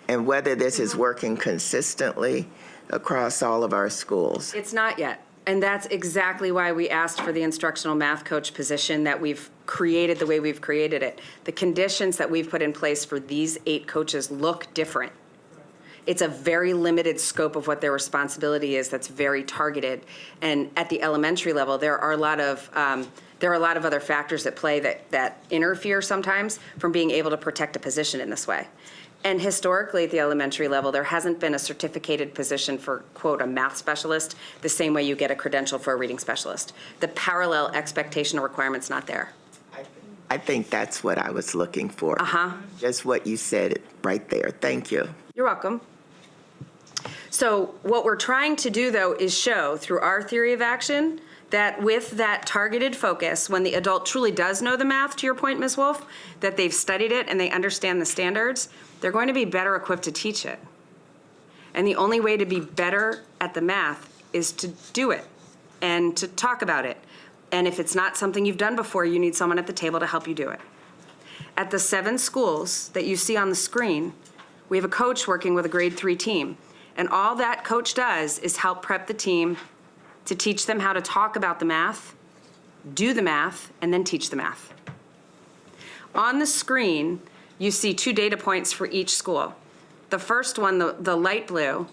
and whether this is working consistently across all of our schools. It's not yet. And that's exactly why we asked for the instructional math coach position that we've created the way we've created it. The conditions that we've put in place for these 8 coaches look different. It's a very limited scope of what their responsibility is that's very targeted. And at the elementary level, there are a lot of other factors at play that interfere sometimes from being able to protect a position in this way. And historically at the elementary level, there hasn't been a certificated position for, quote, a math specialist the same way you get a credential for a reading specialist. The parallel expectation or requirement's not there. I think that's what I was looking for. Just what you said right there. Thank you. You're welcome. So what we're trying to do, though, is show through our theory of action that with that targeted focus, when the adult truly does know the math, to your point, Ms. Wolf, that they've studied it and they understand the standards, they're going to be better equipped to teach it. And the only way to be better at the math is to do it and to talk about it. And if it's not something you've done before, you need someone at the table to help you do it. At the 7 schools that you see on the screen, we have a coach working with a grade 3 team. And all that coach does is help prep the team to teach them how to talk about the math, do the math, and then teach the math. On the screen, you see 2 data points for each school. The first one, the light blue,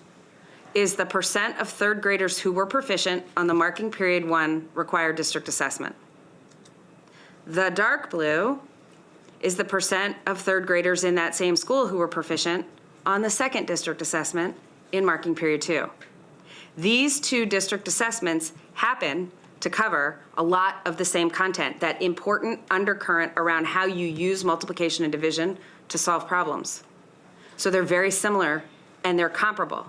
is the percent of 3rd graders who were proficient on the marking period 1 required district assessment. The dark blue is the percent of 3rd graders in that same school who were proficient on the 2nd district assessment in marking period 2. These 2 district assessments happen to cover a lot of the same content, that important undercurrent around how you use multiplication and division to solve problems. So they're very similar and they're comparable.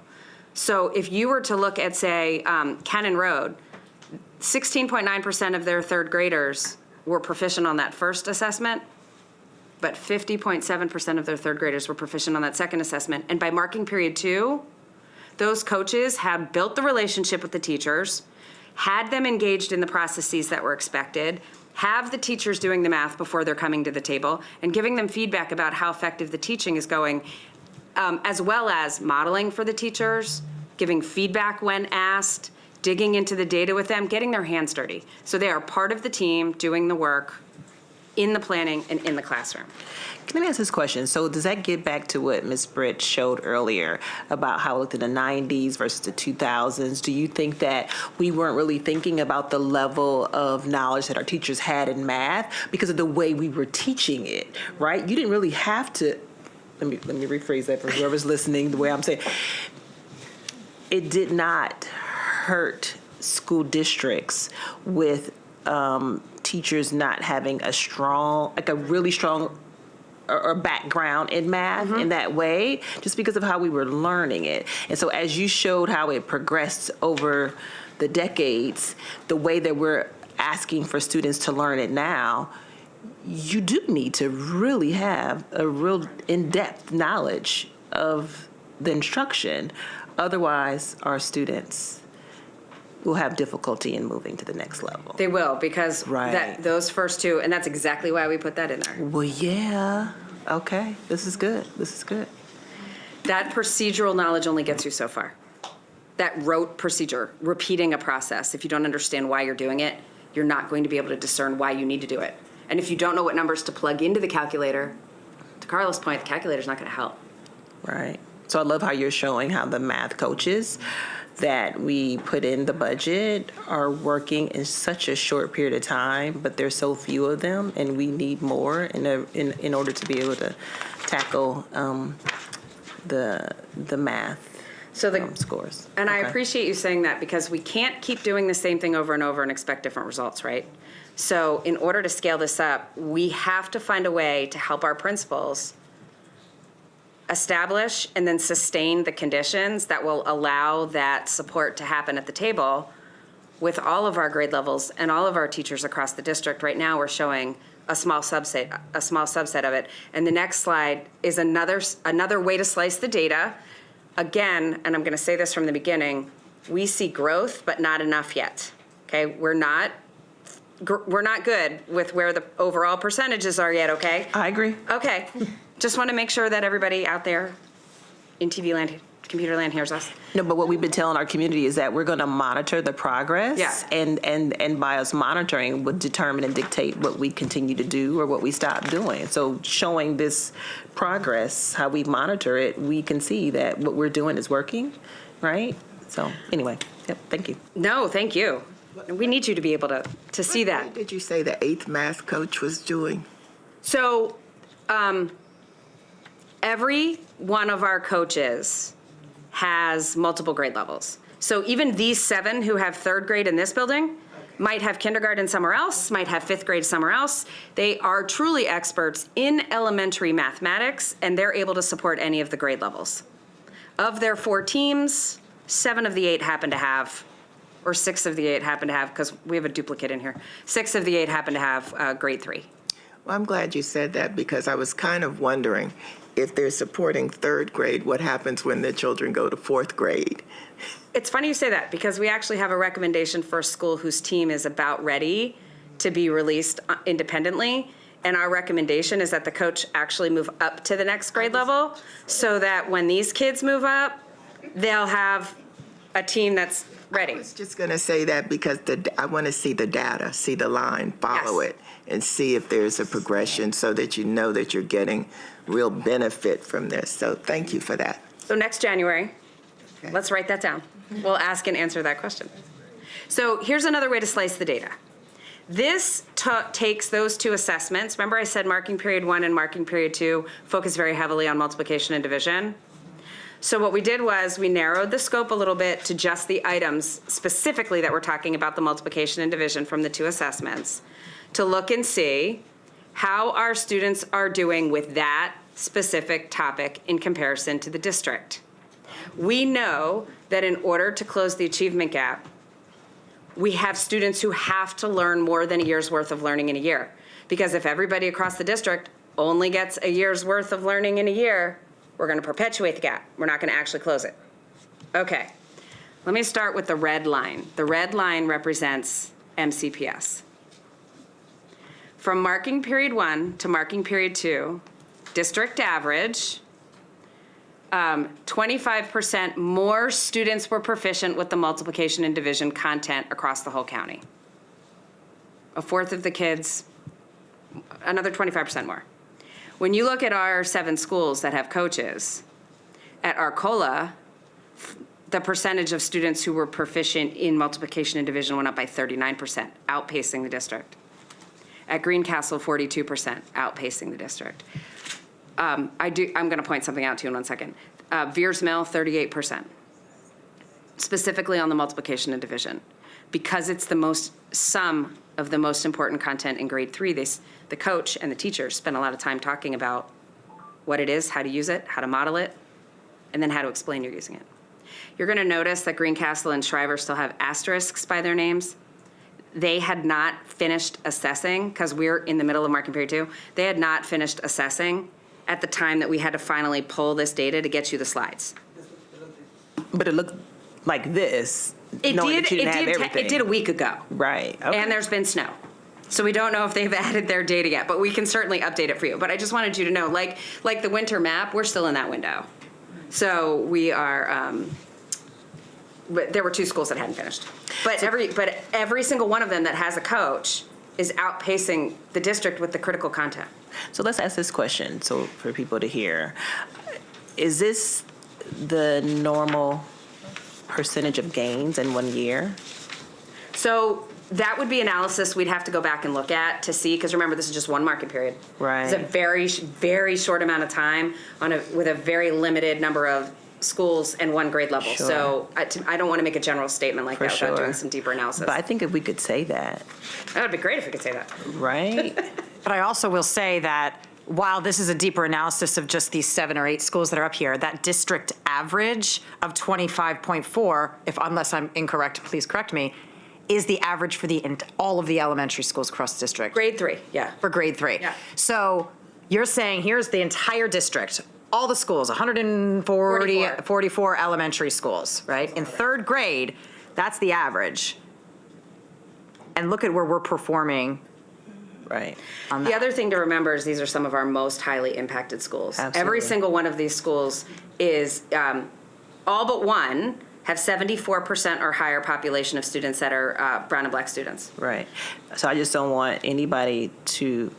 So if you were to look at, say, Cannon Road, 16.9% of their 3rd graders were proficient on that first assessment, but 50.7% of their 3rd graders were proficient on that second assessment. And by marking period 2, those coaches have built the relationship with the teachers, had them engaged in the processes that were expected, have the teachers doing the math before they're coming to the table, and giving them feedback about how effective the teaching is going, as well as modeling for the teachers, giving feedback when asked, digging into the data with them, getting their hands dirty. So they are part of the team doing the work in the planning and in the classroom. Let me ask this question. So does that get back to what Ms. Britt showed earlier about how it looked in the 90s versus the 2000s? Do you think that we weren't really thinking about the level of knowledge that our teachers had in math because of the way we were teaching it, right? You didn't really have to, let me rephrase that for whoever's listening the way I'm saying. It did not hurt school districts with teachers not having a strong, like a really strong or background in math in that way, just because of how we were learning it. And so as you showed how it progressed over the decades, the way that we're asking for students to learn it now, you do need to really have a real in-depth knowledge of the instruction. Otherwise, our students will have difficulty in moving to the next level. They will, because those first 2, and that's exactly why we put that in there. Well, yeah. Okay. This is good. This is good. That procedural knowledge only gets you so far. That rote procedure, repeating a process, if you don't understand why you're doing it, you're not going to be able to discern why you need to do it. And if you don't know what numbers to plug into the calculator, to Carla's point, the calculator's not going to help. Right. So I love how you're showing how the math coaches that we put in the budget are working in such a short period of time, but there's so few of them, and we need more in order to be able to tackle the math scores. And I Okay. appreciate you saying that, because we can't keep doing the same thing over and over and expect different results, right? So in order to scale this up, we have to find a way to help our principals establish and then sustain the conditions that will allow that support to happen at the table with all of our grade levels and all of our teachers across the district. Right now, we're showing a small subset of it. And the next slide is another way to slice the data. Again, and I'm going to say this from the beginning, we see growth, but not enough yet. Okay, we're not good with where the overall percentages are yet. Okay. I agree. Okay, just want to make sure that everybody out there in TV land, computer land hears us. No, but what we've been telling our community is that we're going to monitor the progress. Yeah. And by us monitoring would determine and dictate what we continue to do or what we stop doing. So showing this progress, how we monitor it, we can see that what we're doing is working, right? So anyway, yep, thank you. No, thank you. We need you to be able to see that. What did you say the 8th math coach was doing? So, every one of our coaches has multiple grade levels. So even these 7 who have 3rd grade in this building might have kindergarten somewhere else, might have 5th grade somewhere else. They are truly experts in elementary mathematics, and they're able to support any of the grade levels. Of their 4 teams, 7 of the 8 happen to have, or 6 of the 8 happen to have, because we have a duplicate in here, 6 of the 8 happen to have grade 3. Well, I'm glad you said that, because I was kind of wondering if they're supporting 3rd grade, what happens when the children go to 4th grade? It's funny you say that, because we actually have a recommendation for a school whose team is about ready to be released independently. And our recommendation is that the coach actually move up to the next grade level, so that when these kids move up, they'll have a team that's ready. I was just going to say that because I want to see the data, see the line, follow Yes. it, and see if there's a progression so that you know that you're getting real benefit from this. So thank you for that. So next January, Okay. let's write that down. We'll ask and answer that question. So here's another way to slice the data. This takes those 2 assessments. Remember I said marking period 1 and marking period 2 focus very heavily on multiplication and division? So what we did was we narrowed the scope a little bit to just the items specifically that we're talking about, the multiplication and division from the 2 assessments, to look and see how our students are doing with that specific topic in comparison to the district. We know that in order to close the achievement gap, we have students who have to learn more than a year's worth of learning in a year. Because if everybody across the district only gets a year's worth of learning in a year, we're going to perpetuate the gap. We're not going to actually close it. Okay, let me start with the red line. The red line represents MCPS. From marking period 1 to marking period 2, district average, 25% more students were proficient with the multiplication and division content across the whole county. A fourth of the kids, another 25% more. When you look at our 7 schools that have coaches, at Arcola, the percentage of students who were proficient in multiplication and division went up by 39%, outpacing the district. At Greencastle, 42%, outpacing the district. I'm going to point something out to you in 1 second. Veers Mill, 38%, specifically on the multiplication and division. Because it's some of the most important content in grade 3, the coach and the teachers spend a lot of time talking about what it is, how to use it, how to model it, and then how to explain you're using it. You're going to notice that Greencastle and Shriver still have asterisks by their names. They had not finished assessing, because we're in the middle of marking period 2, they had not finished assessing at the time that we had to finally pull this data to get you the slides. But it looked like this. It knowing that you didn't have everything. It did a week ago. Right. Okay. And there's been snow. So we don't know if they've added their data yet, but we can certainly update it for you. But I just wanted you to know, like the winter map, we're still in that window. So we are, but there were 2 schools that hadn't finished. But every single one of them that has a coach is outpacing the district with the critical content. So let's ask this question, so for people to hear. Is this the normal percentage of gains in 1 year? So that would be analysis we'd have to go back and look at to see, because remember, this is just one market period. Right. It's a very, very short amount of time with a very limited number of schools and one grade level. Sure. So I don't want to make a general statement like For that without sure. doing some deeper analysis. But I think if we could say that, That would be great if we could say that. right? But I also will say that while this is a deeper analysis of just these 7 or 8 schools that are up here, that district average of 25.4, unless I'm incorrect, please correct me, is the average for all of the elementary schools across the district. Grade 3, yeah. For grade 3. Yeah. So you're saying here's the entire district, all the schools, 44 elementary schools, right? In 3rd grade, that's the average. And look at where we're performing. Right. The other thing to remember is these are some of our most highly impacted schools. Absolutely. Every single one of these schools is, all but one, have 74% or higher population of students that are brown and black students. Right. So I just don't want anybody to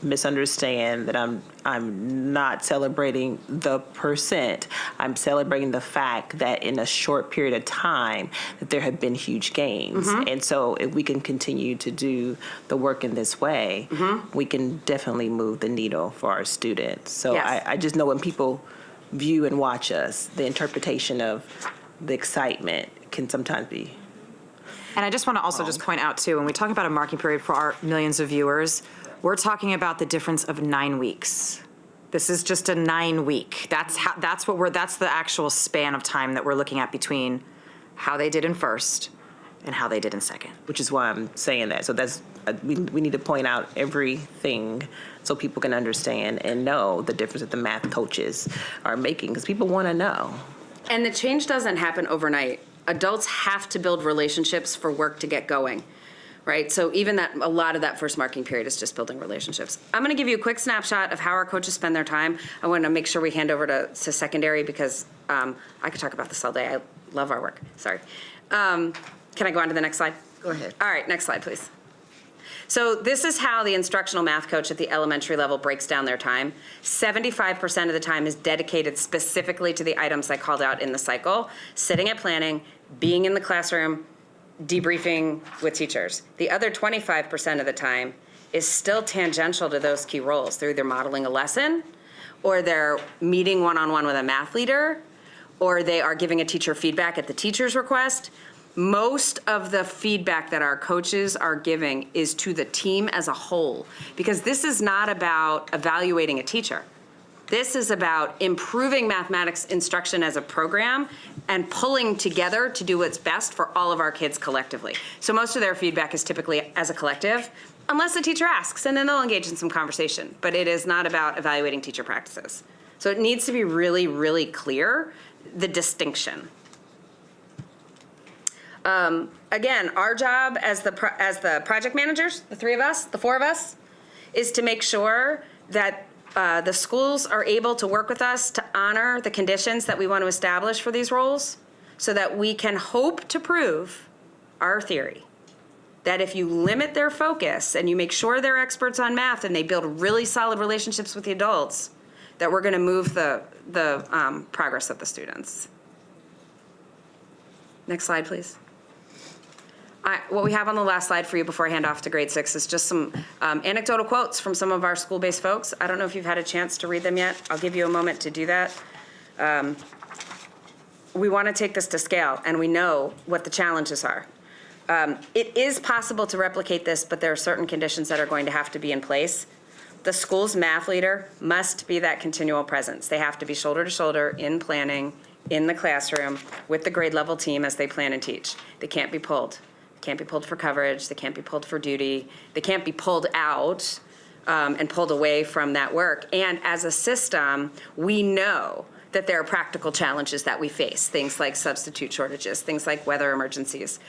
misunderstand that I'm not celebrating the percent. I'm celebrating the fact that in a short period of time that there have been huge gains. And so if we can continue to do the work in this way, we can definitely move the needle for our students. So Yes. I just know when people view and watch us, the interpretation of the excitement can sometimes be. And I just want to also just point out too, when we talk about a marking period for our millions of viewers, we're talking about the difference of 9 weeks. This is just a 9-week. That's the actual span of time that we're looking at between how they did in first and how they did in second. Which is why I'm saying that. So that's we need to point out everything so people can understand and know the difference that the math coaches are making, because people want to know. And the change doesn't happen overnight. Adults have to build relationships for work to get going, right? So even that, a lot of that first marking period is just building relationships. I'm going to give you a quick snapshot of how our coaches spend their time. I want to make sure we hand over to secondary because I could talk about this all day. I love our work. Sorry. Can I go on to the next slide? Go ahead. All right, next slide, please. So this is how the instructional math coach at the elementary level breaks down their time. 75% of the time is dedicated specifically to the items I called out in the cycle: sitting at planning, being in the classroom, debriefing with teachers. The other 25% of the time is still tangential to those key roles. They're either modeling a lesson, or they're meeting one-on-one with a math leader, or they are giving a teacher feedback at the teacher's request. Most of the feedback that our coaches are giving is to the team as a whole, because this is not about evaluating a teacher. This is about improving mathematics instruction as a program and pulling together to do what's best for all of our kids collectively. So most of their feedback is typically as a collective, unless the teacher asks, and then they'll engage in some conversation. But it is not about evaluating teacher practices. So it needs to be really, really clear, the distinction. Again, our job as the project managers, the 3 of us, the 4 of us, is to make sure that the schools are able to work with us to honor the conditions that we want to establish for these roles, so that we can hope to prove our theory that if you limit their focus and you make sure they're experts on math and they build really solid relationships with the adults, that we're going to move the progress of the students. Next slide, please. What we have on the last slide for you before I hand off to grade 6 is just some anecdotal quotes from some of our school-based folks. I don't know if you've had a chance to read them yet. I'll give you a moment to do that. We want to take this to scale, and we know what the challenges are. It is possible to replicate this, but there are certain conditions that are going to have to be in place. The school's math leader must be that continual presence. They have to be shoulder to shoulder in planning, in the classroom, with the grade level team as they plan and teach. They can't be pulled. Can't be pulled for coverage, they can't be pulled for duty, they can't be pulled out and pulled away from that work. And as a system, we know that there are practical challenges that we face, things like substitute shortages, things like weather emergencies,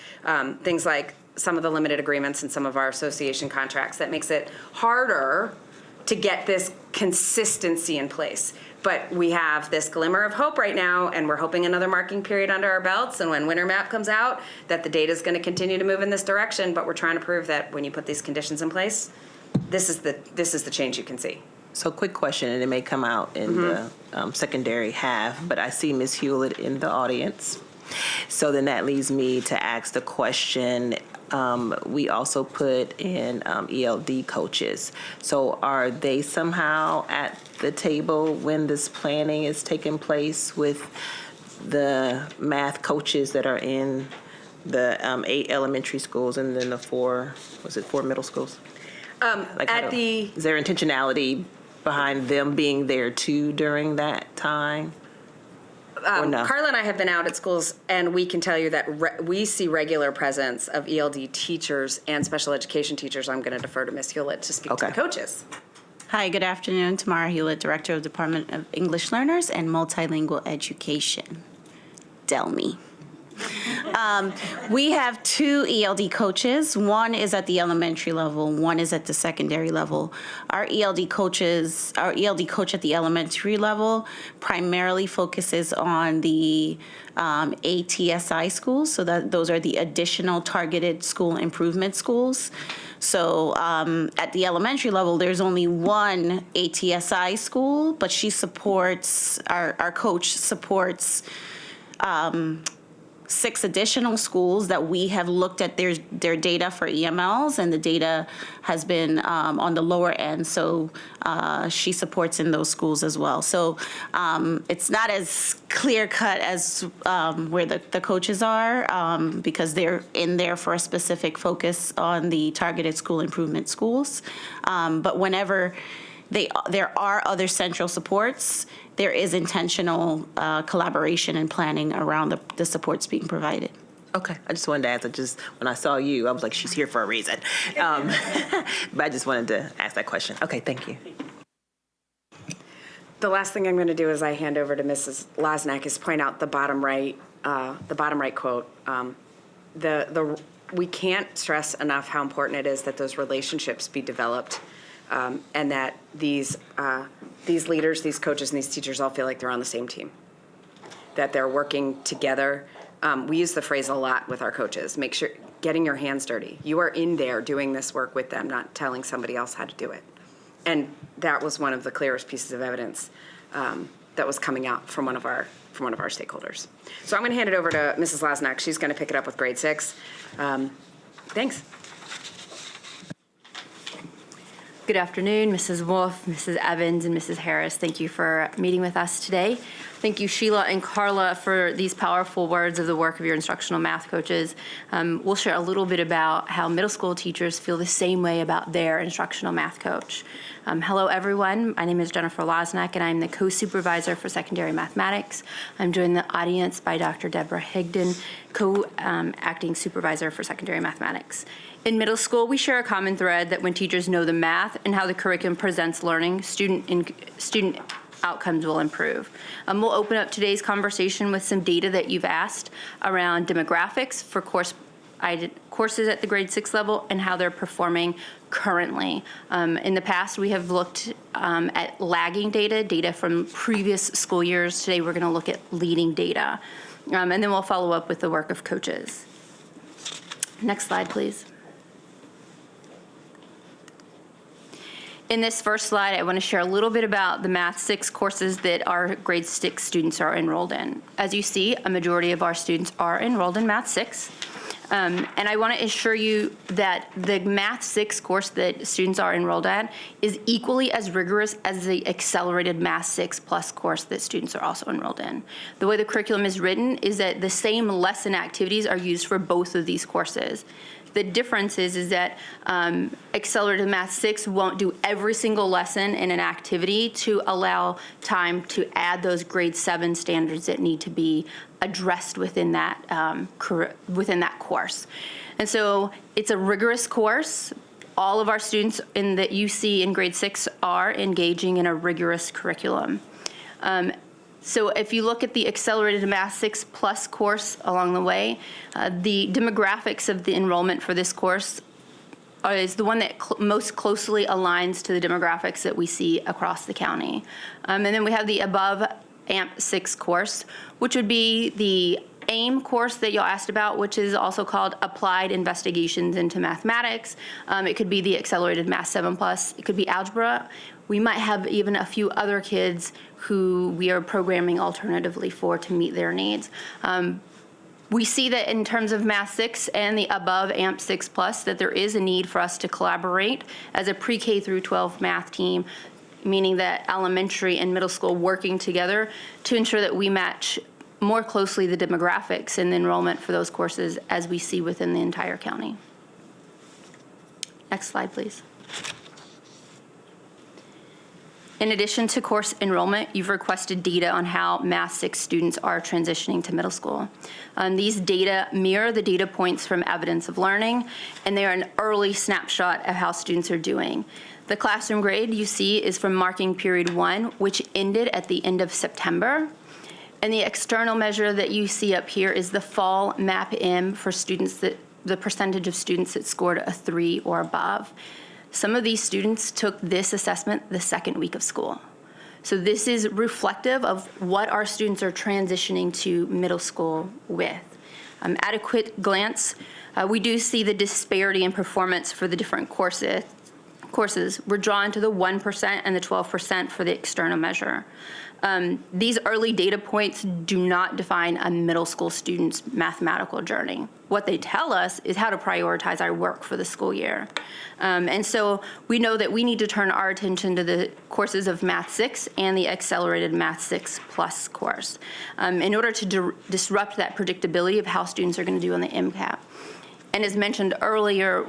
things like some of the limited agreements in some of our association contracts that makes it harder to get this consistency in place. But we have this glimmer of hope right now, and we're hoping another marking period under our belts, and when Winter Map comes out, that the data is going to continue to move in this direction, but we're trying to prove that when you put these conditions in place, this is the change you can see. So quick question, and it may come out in the secondary half, but I see Ms. Hewlett in the audience. So then that leads me to ask the question, we also put in ELD coaches. So are they somehow at the table when this planning is taking place with the math coaches that are in the 8 elementary schools and then the 4 middle schools? Is there intentionality behind them being there too during that time? Or no? Carla and I have been out at schools, and we can tell you that we see regular presence of ELD teachers and special education teachers. I'm going to defer to Ms. Hewlett to speak to the coaches. Hi, good afternoon. Tamara Hewlett, Director of Department of English Learners and Multilingual Education. DELME. We have 2 ELD coaches. One is at the elementary level, one is at the secondary level. Our ELD coach at the elementary level primarily focuses on the ATSI schools, so that those are the additional targeted school improvement schools. So at the elementary level, there's only one ATSI school, but she supports, our coach supports 6 additional schools that we have looked at their data for EMLs, and the data has been on the lower end. So she supports in those schools as well. So it's not as clear cut as where the coaches are, because they're in there for a specific focus on the targeted school improvement schools. But whenever there are other central supports, there is intentional collaboration and planning around the supports being provided. Okay, I just wanted to ask, when I saw you, I was like, she's here for a reason. But I just wanted to ask that question. Okay, thank you. The last thing I'm going to do as I hand over to Mrs. Losnack is point out the bottom right quote. We can't stress enough how important it is that those relationships be developed, and that these leaders, these coaches, and these teachers all feel like they're on the same team, that they're working together. We use the phrase a lot with our coaches, make sure, getting your hands dirty. You are in there doing this work with them, not telling somebody else how to do it. And that was one of the clearest pieces of evidence that was coming out from one of our stakeholders. So I'm going to hand it over to Mrs. Losnack. She's going to pick it up with grade 6. Thanks. Good afternoon, Mrs. Wolf, Mrs. Evans, and Mrs. Harris. Thank you for meeting with us today. Thank you, Sheila and Carla, for these powerful words of the work of your instructional math coaches. We'll share a little bit about how middle school teachers feel the same way about their instructional math coach. Hello, everyone. My name is Jennifer Losnack, and I'm the co-supervisor for secondary mathematics. I'm joined in the audience by Dr. Deborah Higdon, co-acting supervisor for secondary mathematics. In middle school, we share a common thread that when teachers know the math and how the curriculum presents learning, student outcomes will improve. We'll open up today's conversation with some data that you've asked around demographics for courses at the grade 6 level and how they're performing currently. In the past, we have looked at lagging data from previous school years. Today, we're going to look at leading data. And then we'll follow up with the work of coaches. Next slide, please. In this first slide, I want to share a little bit about the Math 6 courses that our grade 6 students are enrolled in. As you see, a majority of our students are enrolled in Math 6. And I want to assure you that the Math 6 course that students are enrolled at is equally as rigorous as the accelerated Math 6 Plus course that students are also enrolled in. The way the curriculum is written is that the same lesson activities are used for both of these courses. The difference is that Accelerated Math 6 won't do every single lesson in an activity to allow time to add those grade 7 standards that need to be addressed within that course. And so it's a rigorous course. All of our students that you see in grade 6 are engaging in a rigorous curriculum. So if you look at the Accelerated Math 6 Plus course along the way, the demographics of the enrollment for this course is the one that most closely aligns to the demographics that we see across the county. And then we have the above AMP 6 course, which would be the AIM course that y'all asked about, which is also called Applied Investigations into Mathematics. It could be the Accelerated Math 7+. It could be algebra. We might have even a few other kids who we are programming alternatively for to meet their needs. We see that in terms of Math 6 and the above AMP 6+, that there is a need for us to collaborate as a pre-K through 12 math team, meaning that elementary and middle school working together to ensure that we match more closely the demographics and the enrollment for those courses as we see within the entire county. Next slide, please. In addition to course enrollment, you've requested data on how Math 6 students are transitioning to middle school. These data mirror the data points from evidence of learning, and they are an early snapshot of how students are doing. The classroom grade you see is from marking period 1, which ended at the end of September. And the external measure that you see up here is the fall MAP-M for students that, the percentage of students that scored a 3 or above. Some of these students took this assessment the second week of school. So this is reflective of what our students are transitioning to middle school with. At a quick glance, we do see the disparity in performance for the different courses. We're drawn to the 1% and the 12% for the external measure. These early data points do not define a middle school student's mathematical journey. What they tell us is how to prioritize our work for the school year. And so we know that we need to turn our attention to the courses of Math 6 and the Accelerated Math 6+ course in order to disrupt that predictability of how students are going to do on the MCAP. And as mentioned earlier,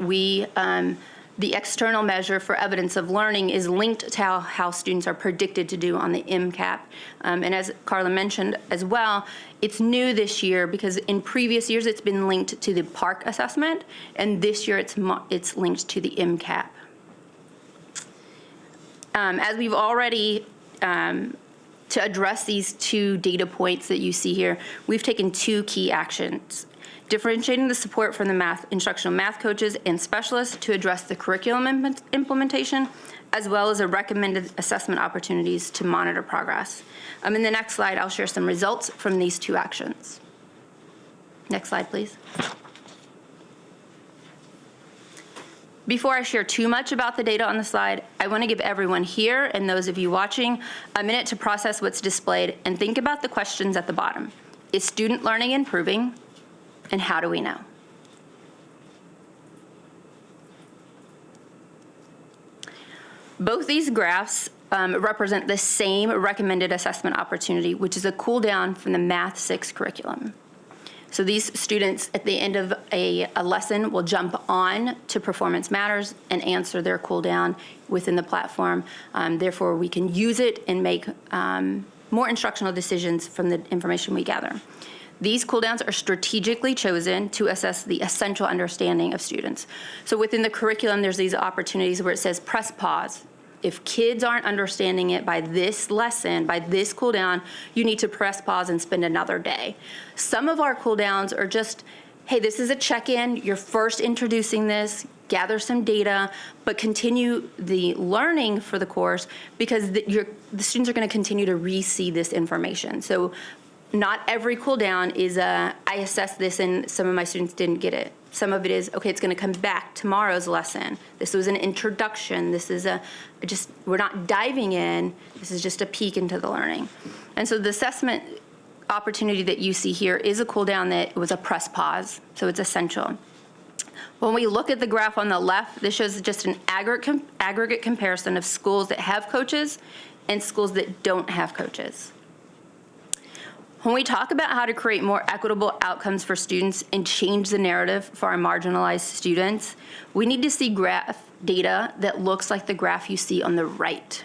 the external measure for evidence of learning is linked to how students are predicted to do on the MCAP. And as Carla mentioned as well, it's new this year because in previous years it's been linked to the PARCC assessment, and this year it's linked to the MCAP. As we've already, to address these two data points that you see here, we've taken 2 key actions. Differentiating the support from the instructional math coaches and specialists to address the curriculum implementation, as well as a recommended assessment opportunities to monitor progress. In the next slide, I'll share some results from these 2 actions. Next slide, please. Before I share too much about the data on the slide, I want to give everyone here and those of you watching a minute to process what's displayed and think about the questions at the bottom. Is student learning improving? And how do we know? Both these graphs represent the same recommended assessment opportunity, which is a cool down from the Math 6 curriculum. So these students at the end of a lesson will jump on to Performance Matters and answer their cool down within the platform. Therefore, we can use it and make more instructional decisions from the information we gather. These cooldowns are strategically chosen to assess the essential understanding of students. So within the curriculum, there's these opportunities where it says press pause. If kids aren't understanding it by this lesson, by this cooldown, you need to press pause and spend another day. Some of our cooldowns are just, hey, this is a check-in, you're first introducing this, gather some data, but continue the learning for the course because the students are going to continue to re-see this information. So not every cool down is I assessed this and some of my students didn't get it. Some of it is, okay, it's going to come back tomorrow's lesson. This was an introduction. This is we're not diving in. This is just a peek into the learning. And so the assessment opportunity that you see here is a cool down that was a press pause. So it's essential. When we look at the graph on the left, this shows just an aggregate comparison of schools that have coaches and schools that don't have coaches. When we talk about how to create more equitable outcomes for students and change the narrative for our marginalized students, we need to see graph data that looks like the graph you see on the right.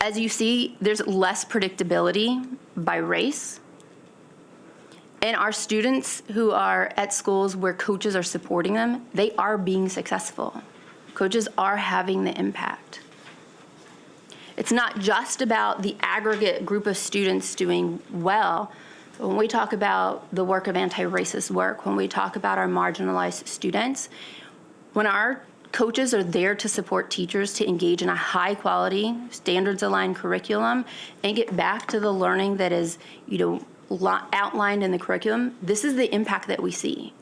As you see, there's less predictability by race. And our students who are at schools where coaches are supporting them, they are being successful. Coaches are having the impact. It's not just about the aggregate group of students doing well. When we talk about the work of anti-racist work, when we talk about our marginalized students, when our coaches are there to support teachers to engage in a high-quality, standards-aligned curriculum and get back to the learning that is, outlined in the curriculum, this is the impact that we see.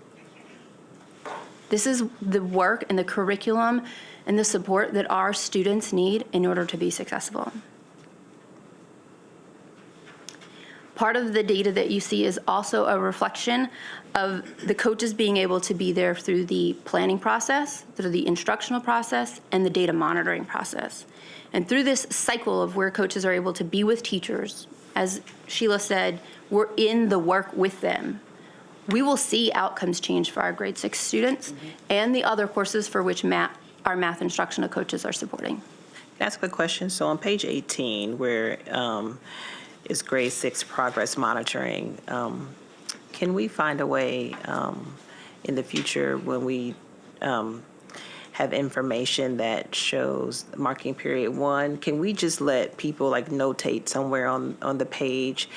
This is the work and the curriculum and the support that our students need in order to be successful. Part of the data that you see is also a reflection of the coaches being able to be there through the planning process, through the instructional process, and the data monitoring process. And through this cycle of where coaches are able to be with teachers, as Sheila said, we're in the work with them. We will see outcomes change for our grade 6 students and the other courses for which our math instructional coaches are supporting. Can I ask a question? So on page 18, where is grade 6 progress monitoring, can we find a way in the future when we have information that shows marking period 1, can we just let people like notate somewhere on the page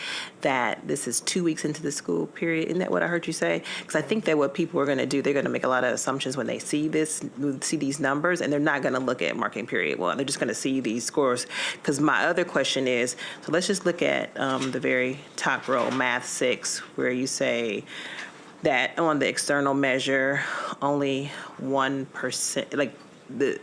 that this is 2 weeks into the school period? Isn't that what I heard you say? Because I think that what people are going to do, they're going to make a lot of assumptions when they see these numbers, and they're not going to look at marking period 1. They're just going to see these scores. Because my other question is, so let's just look at the very top row, math 6, where you say that on the external measure, only 1%, like the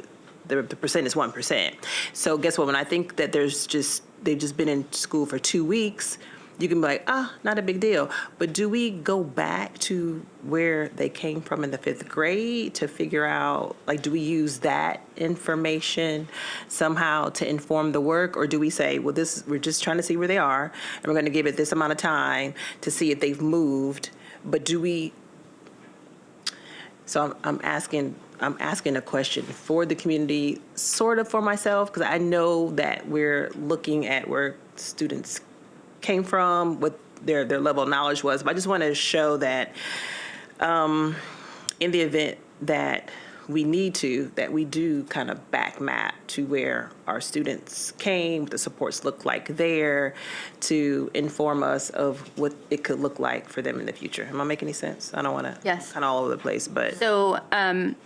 percent is 1%. So guess what? When I think that they've just been in school for 2 weeks, you can be like, not a big deal. But do we go back to where they came from in the 5th grade to figure out, like, do we use that information somehow to inform the work? Or do we say, well, we're just trying to see where they are, and we're going to give it this amount of time to see if they've moved? But do we? So I'm asking a question for the community, sort of for myself, because I know that we're looking at where students came from, what their level of knowledge was. But I just want to show that in the event that we do kind of back map to where our students came, what the supports look like there, to inform us of what it could look like for them in the future. Am I making any sense? I don't want to kind of all over the place, but. So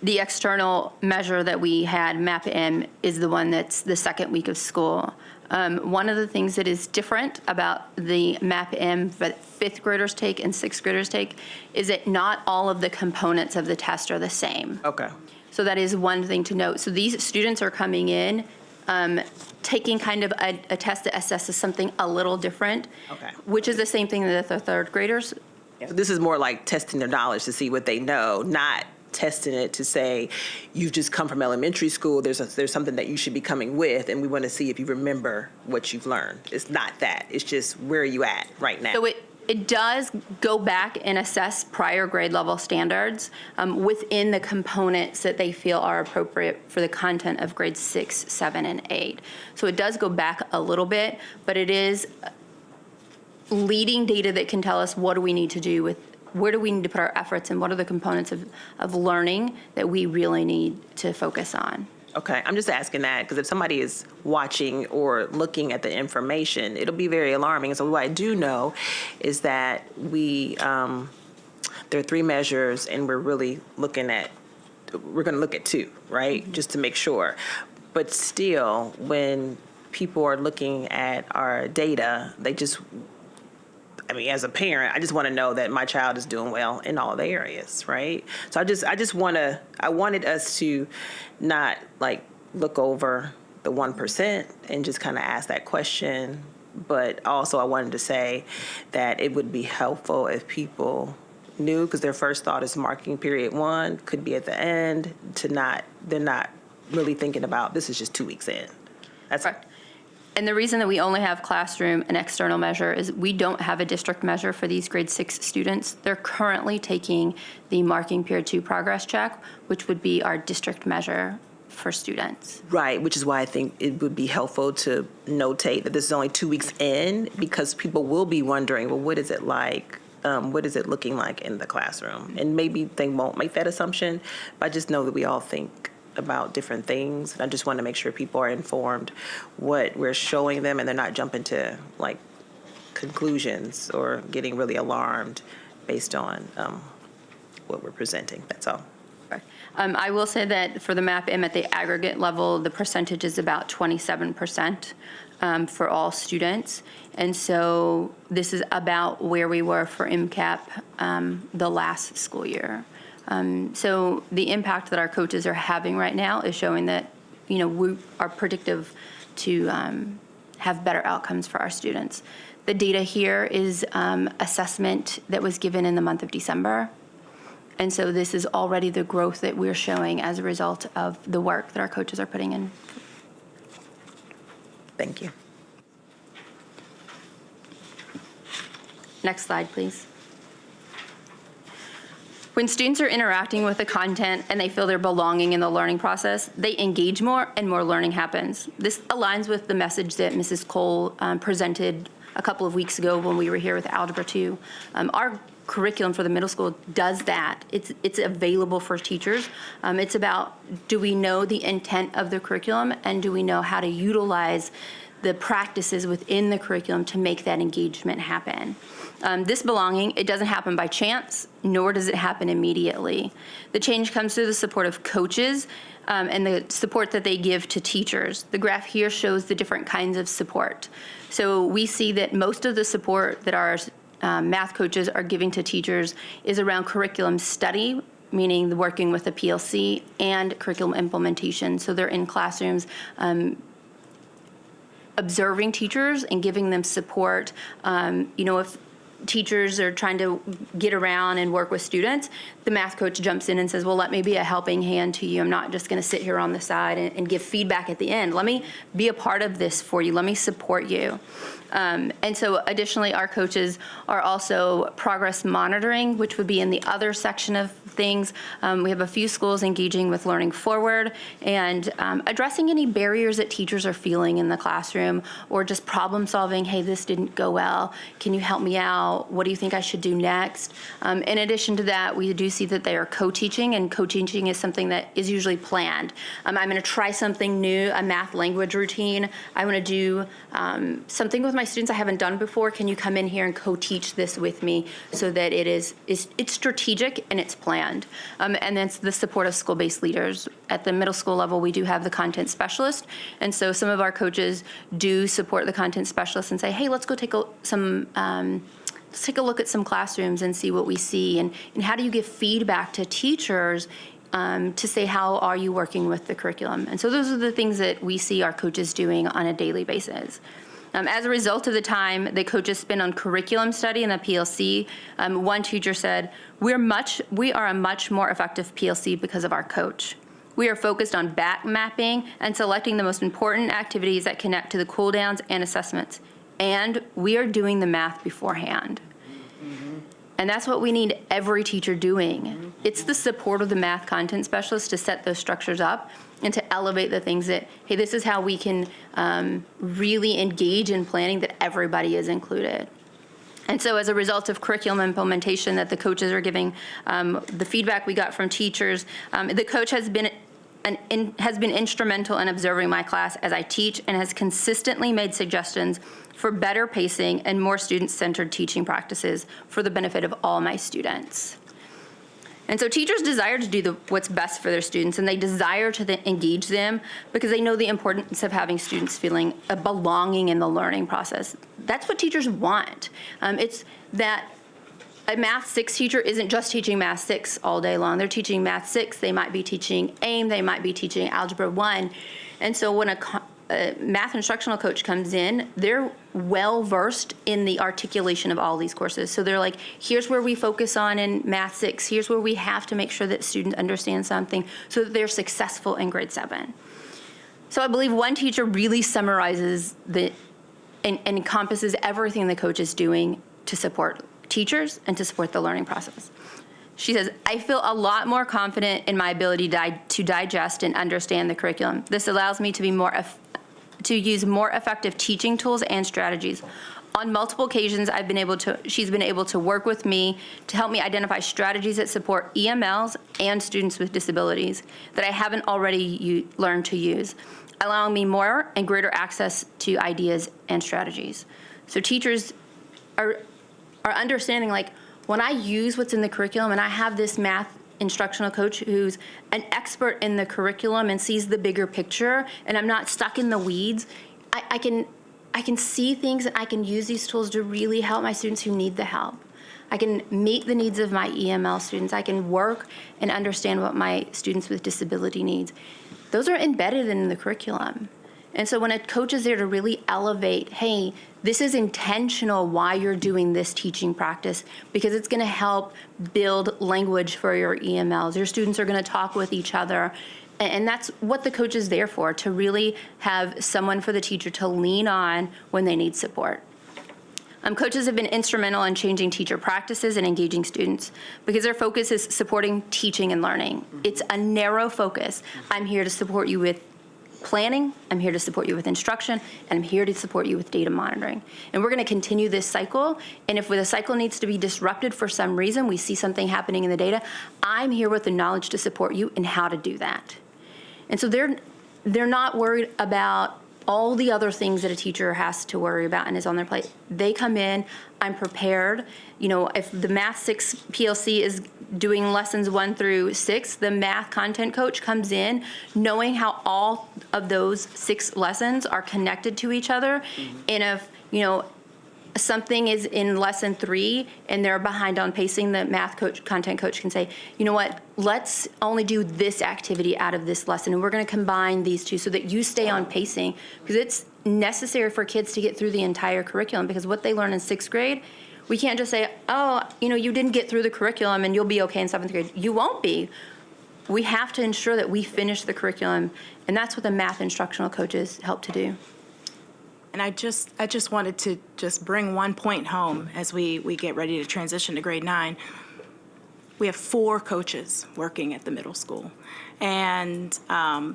the external measure that we had, MAP-M, is the one that's the second week of school. One of the things that is different about the MAP-M that 5th graders take and 6th graders take is that not all of the components of the test are the same. Okay. So that is one thing to note. So these students are coming in, taking kind of a test that assesses something a little different, which is the same thing that the 3rd graders. So this is more like testing their knowledge to see what they know, not testing it to say, you've just come from elementary school, there's something that you should be coming with, and we want to see if you remember what you've learned. It's not that. It's just, where are you at right now? So it does go back and assess prior grade level standards within the components that they feel are appropriate for the content of grades 6, 7, and 8. So it does go back a little bit, but it is leading data that can tell us what do we need to do with, where do we need to put our efforts, and what are the components of learning that we really need to focus on. Okay, I'm just asking that because if somebody is watching or looking at the information, it'll be very alarming. So what I do know is that there are 3 measures, and we're going to look at 2, right? Mm-hmm. Just to make sure. But still, when people are looking at our data, as a parent, I just want to know that my child is doing well in all the areas, right? So I wanted us to not like look over the 1% and just kind of ask that question. But also I wanted to say that it would be helpful if people knew, because their first thought is marking period 1 could be at the end, they're not really thinking about this is just 2 weeks in. That's right. And the reason that we only have classroom and external measure is we don't have a district measure for these grade 6 students. They're currently taking the marking period 2 progress check, which would be our district measure for students. Right, which is why I think it would be helpful to notate that this is only 2 weeks in, because people will be wondering, well, what is it like? What is it looking like in the classroom? And maybe they won't make that assumption, but I just know that we all think about different things. And I just want to make sure people are informed what we're showing them, and they're not jumping to like conclusions or getting really alarmed based on what we're presenting. That's all. I will say that for the MAP-M at the aggregate level, the percentage is about 27% for all students. And so this is about where we were for MCAP the last school year. So the impact that our coaches are having right now is showing that, you know, we are predictive to have better outcomes for our students. The data here is assessment that was given in the month of December. And so this is already the growth that we're showing as a result of the work that our coaches are putting in. Thank you. Next slide, please. When students are interacting with the content and they feel they're belonging in the learning process, they engage more and more learning happens. This aligns with the message that Mrs. Cole presented a couple of weeks ago when we were here with Algebra 2. Our curriculum for the middle school does that. It's available for teachers. It's about, do we know the intent of the curriculum, and do we know how to utilize the practices within the curriculum to make that engagement happen? This belonging, it doesn't happen by chance, nor does it happen immediately. The change comes through the support of coaches and the support that they give to teachers. The graph here shows the different kinds of support. So we see that most of the support that our math coaches are giving to teachers is around curriculum study, meaning the working with the PLC, and curriculum implementation. So they're in classrooms observing teachers and giving them support. You know, if teachers are trying to get around and work with students, the math coach jumps in and says, well, let me be a helping hand to you. I'm not just going to sit here on the side and give feedback at the end. Let me be a part of this for you. Let me support you. And so additionally, our coaches are also progress monitoring, which would be in the other section of things. We have a few schools engaging with Learning Forward and addressing any barriers that teachers are feeling in the classroom, or just problem solving. Hey, this didn't go well. Can you help me out? What do you think I should do next? In addition to that, we do see that they are co-teaching, and co-teaching is something that is usually planned. I'm going to try something new, a math language routine. I want to do something with my students I haven't done before. Can you come in here and co-teach this with me, so that it's strategic and it's planned? And then the support of school-based leaders. At the middle school level, we do have the content specialist, and so some of our coaches do support the content specialist and say, hey, let's go take let's take a look at some classrooms and see what we see, and how do you give feedback to teachers to say, how are you working with the curriculum? And so those are the things that we see our coaches doing on a daily basis. As a result of the time the coaches spend on curriculum study in the PLC, one teacher said, we are a much more effective PLC because of our coach. We are focused on back mapping and selecting the most important activities that connect to the cool downs and assessments. And we are doing the math beforehand. And that's what we need every teacher doing. It's the support of the math content specialist to set those structures up and to elevate the things that, hey, this is how we can really engage in planning, that everybody is included. And so as a result of curriculum implementation that the coaches are giving, the feedback we got from teachers, the coach has been instrumental in observing my class as I teach, and has consistently made suggestions for better pacing and more student-centered teaching practices for the benefit of all my students. And so teachers desire to do what's best for their students, and they desire to engage them because they know the importance of having students feeling a belonging in the learning process. That's what teachers want. It's that a Math 6 teacher isn't just teaching Math 6 all day long. They're teaching Math 6, they might be teaching AIM, they might be teaching Algebra 1. And so when a math instructional coach comes in, they're well-versed in the articulation of all these courses. So they're like, here's where we focus on in Math 6, here's where we have to make sure that students understand something so that they're successful in grade 7. So I believe one teacher really summarizes and encompasses everything the coach is doing to support teachers and to support the learning process. She says, I feel a lot more confident in my ability to digest and understand the curriculum. This allows me to be to use more effective teaching tools and strategies. On multiple occasions, she's been able to work with me to help me identify strategies that support EMLs and students with disabilities that I haven't already learned to use, allowing me more and greater access to ideas and strategies. So teachers are understanding, like, when I use what's in the curriculum and I have this math instructional coach who's an expert in the curriculum and sees the bigger picture, and I'm not stuck in the weeds, I can see things, and I can use these tools to really help my students who need the help. I can meet the needs of my EML students. I can work and understand what my students with disability needs. Those are embedded in the curriculum. And so when a coach is there to really elevate, hey, this is intentional why you're doing this teaching practice, because it's going to help build language for your EMLs. Your students are going to talk with each other. And that's what the coach is there for, to really have someone for the teacher to lean on when they need support. Coaches have been instrumental in changing teacher practices and engaging students because their focus is supporting teaching and learning. It's a narrow focus. I'm here to support you with planning, I'm here to support you with instruction, and I'm here to support you with data monitoring. And we're going to continue this cycle, and if the cycle needs to be disrupted for some reason, we see something happening in the data, I'm here with the knowledge to support you in how to do that. And so they're not worried about all the other things that a teacher has to worry about and is on their plate. They come in, I'm prepared. You know, if the Math 6 PLC is doing lessons 1 through 6, the math content coach comes in knowing how all of those 6 lessons are connected to each other. And if, you know, something is in lesson 3 and they're behind on pacing, the math coach, content coach can say, you know what, let's only do this activity out of this lesson, and we're going to combine these two so that you stay on pacing, because it's necessary for kids to get through the entire curriculum, because what they learn in 6th grade, we can't just say, oh, you know, you didn't get through the curriculum and you'll be okay in 7th grade. You won't be. We have to ensure that we finish the curriculum, and that's what the math instructional coaches help to do. And I just wanted to just bring one point home as we get ready to transition to grade 9. We have 4 coaches working at the middle school. And,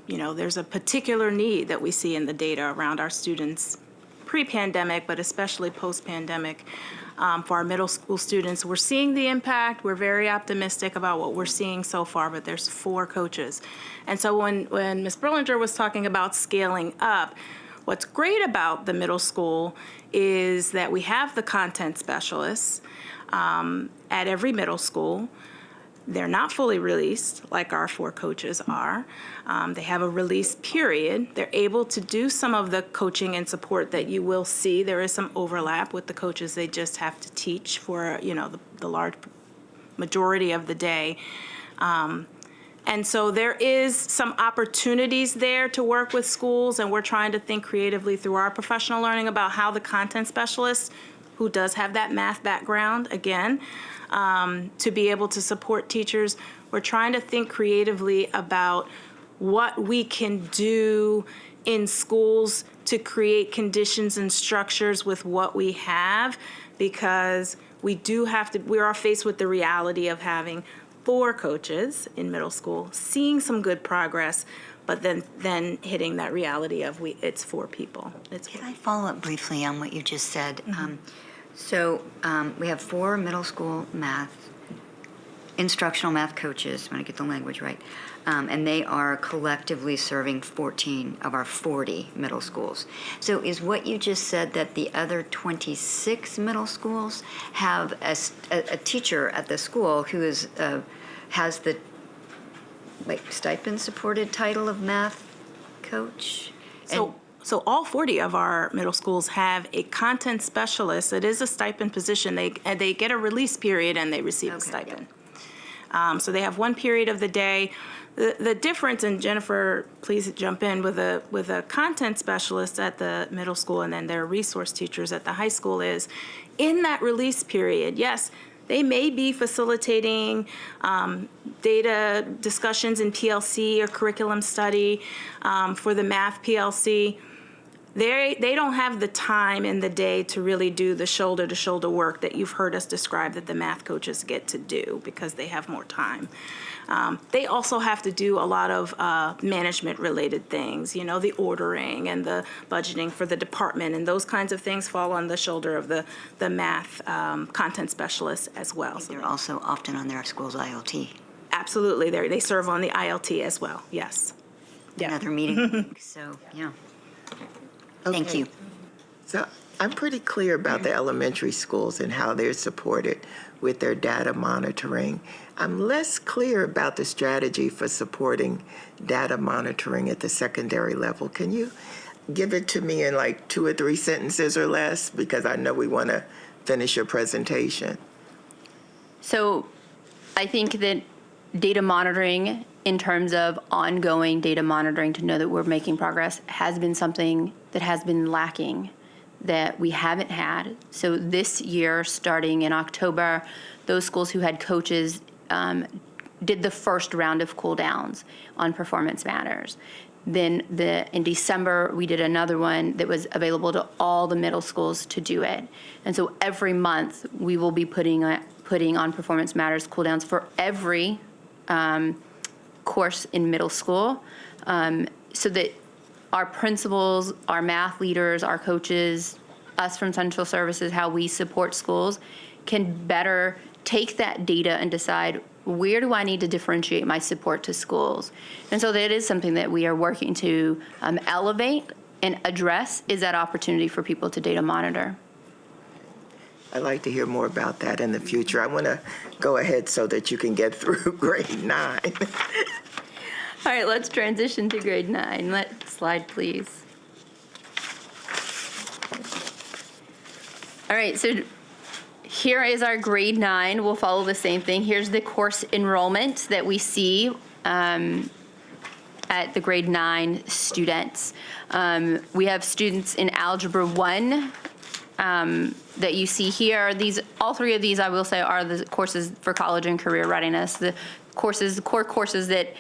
you know, there's a particular need that we see in the data around our students pre-pandemic, but especially post-pandemic. For our middle school students, we're seeing the impact. We're very optimistic about what we're seeing so far, but there's 4 coaches. And so when Ms. Berlinger was talking about scaling up, what's great about the middle school is that we have the content specialists at every middle school. They're not fully released like our 4 coaches are. They have a release period. They're able to do some of the coaching and support that you will see. There is some overlap with the coaches. They just have to teach for, you know, the large majority of the day. And so there is some opportunities there to work with schools, and we're trying to think creatively through our professional learning about how the content specialist, who does have that math background, again, to be able to support teachers. We're trying to think creatively about what we can do in schools to create conditions and structures with what we have, because we are faced with the reality of having 4 coaches in middle school, seeing some good progress, but then hitting that reality of it's 4 people. Can I follow up briefly on what you just said? We have 4 middle school instructional math coaches, when I get the language right, and they are collectively serving 14 of our 40 middle schools. So is what you just said that the other 26 middle schools have a teacher at the school who is has the stipend-supported title of math coach? So all 40 of our middle schools have a content specialist. It is a stipend position. They get a release period and they receive a stipend. So they have 1 period of the day. The difference, and Jennifer, please jump in, with a content specialist at the middle school and then their resource teachers at the high school is, in that release period, yes, they may be facilitating data discussions in PLC or curriculum study for the math PLC. They don't have the time in the day to really do the shoulder-to-shoulder work that you've heard us describe that the math coaches get to do because they have more time. They also have to do a lot of management-related things, you know, the ordering and the budgeting for the department, and those kinds of things fall on the shoulder of the math content specialists as well. So they're also often on their school's ILT. Absolutely, they serve on the ILT as well, yes. Another meeting, so, yeah. Thank you. So I'm pretty clear about the elementary schools and how they're supported with their data monitoring. I'm less clear about the strategy for supporting data monitoring at the secondary level. Can you give it to me in like 2 or 3 sentences or less? Because I know we want to finish your presentation. So I think that data monitoring, in terms of ongoing data monitoring to know that we're making progress, has been something that has been lacking, that we haven't had. So this year, starting in October, those schools who had coaches did the first round of cool downs on Performance Matters. Then in December, we did another one that was available to all the middle schools to do it. And so every month, we will be putting on Performance Matters cool downs for every course in middle school, so that our principals, our math leaders, our coaches, us from central services, how we support schools, can better take that data and decide, where do I need to differentiate my support to schools? And so that is something that we are working to elevate and address, is that opportunity for people to data monitor. I'd like to hear more about that in the future. I want to go ahead so that you can get through grade 9. All right, let's transition to grade 9. Slide, please. All right, so here is our grade 9. We'll follow the same thing. Here's the course enrollment that we see at the grade 9 students. We have students in Algebra 1 that you see here. All 3 of these, I will say, are the courses for college and career readiness. The core courses that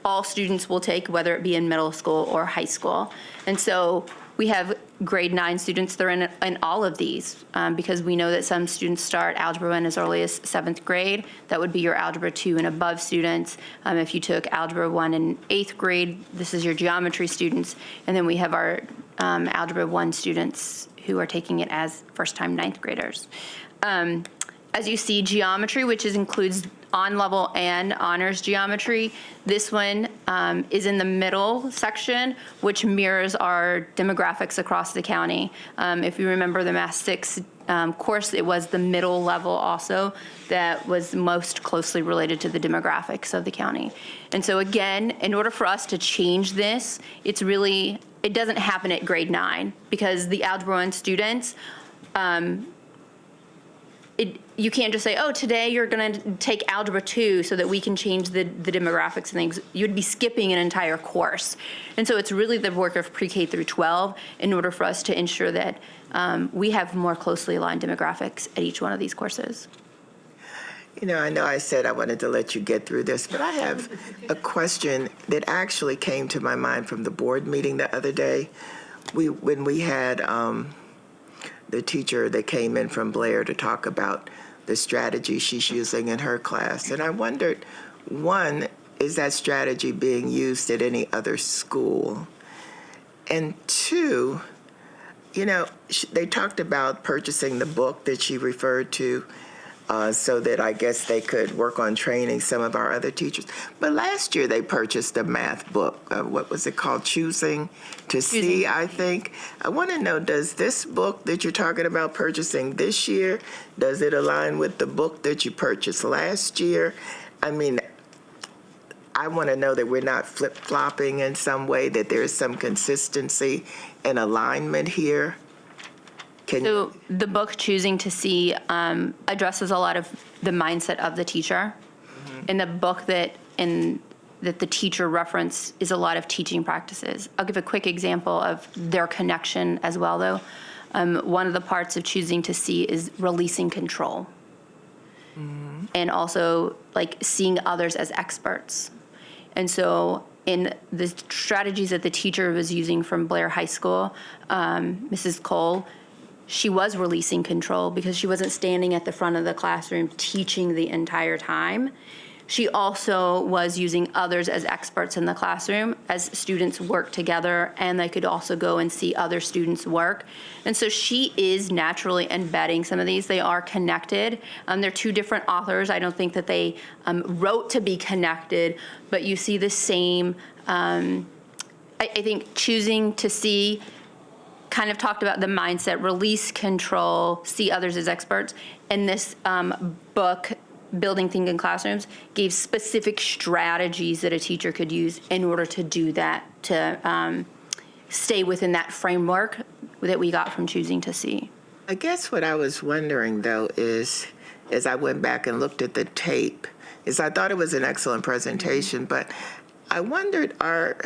all students will take, whether it be in middle school or high school. And so we have grade 9 students that are in all of these, because we know that some students start Algebra 1 as early as 7th grade. That would be your Algebra 2 and above students. If you took Algebra 1 in 8th grade, this is your geometry students. And then we have our Algebra 1 students who are taking it as first-time 9th graders. As you see, geometry, which includes on-level and honors geometry, this one is in the middle section, which mirrors our demographics across the county. If you remember the Math 6 course, it was the middle level also that was most closely related to the demographics of the county. And so again, in order for us to change this, it doesn't happen at grade 9, because the Algebra 1 students, you can't just say, oh, today you're going to take Algebra 2 so that we can change the demographics and things. You'd be skipping an entire course. And so it's really the work of pre-K through 12 in order for us to ensure that we have more closely aligned demographics at each one of these courses. You know I said I wanted to let you get through this, but I have a question that actually came to my mind from the board meeting the other day. When we had the teacher that came in from Blair to talk about the strategy she's using in her class. And I wondered, one, is that strategy being used at any other school? And two, they talked about purchasing the book that she referred to, so that I guess they could work on training some of our other teachers. But last year they purchased a math book. What was it called? Choosing to See, I think. I want to know, does this book that you're talking about purchasing this year, does it align with the book that you purchased last year? I mean, I want to know that we're not flip-flopping in some way, that there's some consistency and alignment here. So the book Choosing to See addresses a lot of the mindset of the teacher. Mm-hmm. And the book that the teacher referenced is a lot of teaching practices. I'll give a quick example of their connection as well, though. One of the parts of Choosing to See is releasing control. Mm-hmm. And also seeing others as experts. And so in the strategies that the teacher was using from Blair High School, Mrs. Cole, she was releasing control because she wasn't standing at the front of the classroom teaching the entire time. She also was using others as experts in the classroom as students work together, and they could also go and see other students work. And so she is naturally embedding some of these. They are connected. They're 2 different authors. I don't think that they wrote to be connected, but you see the same. I think Choosing to See kind of talked about the mindset, release control, see others as experts. And this book, Building Thinking Classrooms, gave specific strategies that a teacher could use in order to do that, to stay within that framework that we got from Choosing to See. I guess what I was wondering, though, is as I went back and looked at the tape, is I thought it was an excellent presentation, but I wondered, are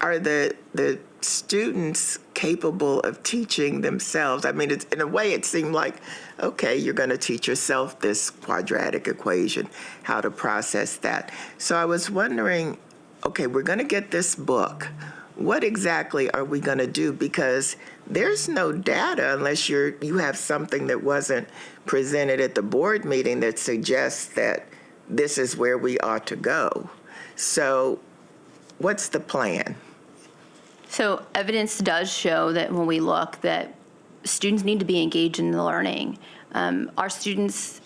the students capable of teaching themselves? I mean, it's, in a way, it seemed like, okay, you're going to teach yourself this quadratic equation, how to process that. So I was wondering, okay, we're going to get this book. What exactly are we going to do? Because there's no data unless you have something that wasn't presented at the board meeting that suggests that this is where we ought to go. So what's the plan? So evidence does show that when we look that students need to be engaged in the learning. Our students,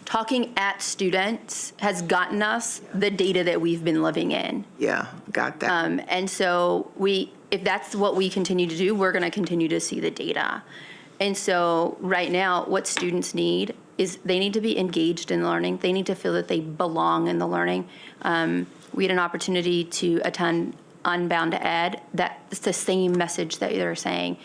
talking at students has gotten us the data that we've been living in. Yeah, got that. And so if that's what we continue to do, we're going to continue to see the data. And so right now, what students need is they need to be engaged in learning. They need to feel that they belong in the learning. We had an opportunity to attend Unbound Ed. That's the same message that they're saying.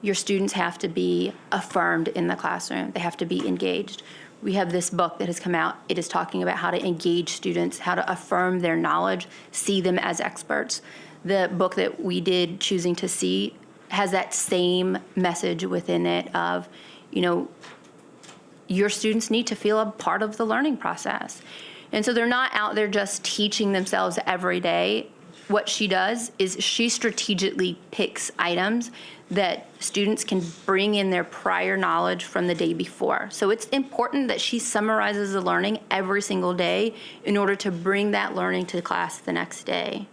Your students have to be affirmed in the classroom. They have to be engaged. We have this book that has come out. It is talking about how to engage students, how to affirm their knowledge, see them as experts. The book that we did, Choosing to See, has that same message within it of, your students need to feel a part of the learning process. And so they're not out there just teaching themselves every day. What she does is she strategically picks items that students can bring in their prior knowledge from the day before. So it's important that she summarizes the learning every single day in order to bring that learning to class the next day.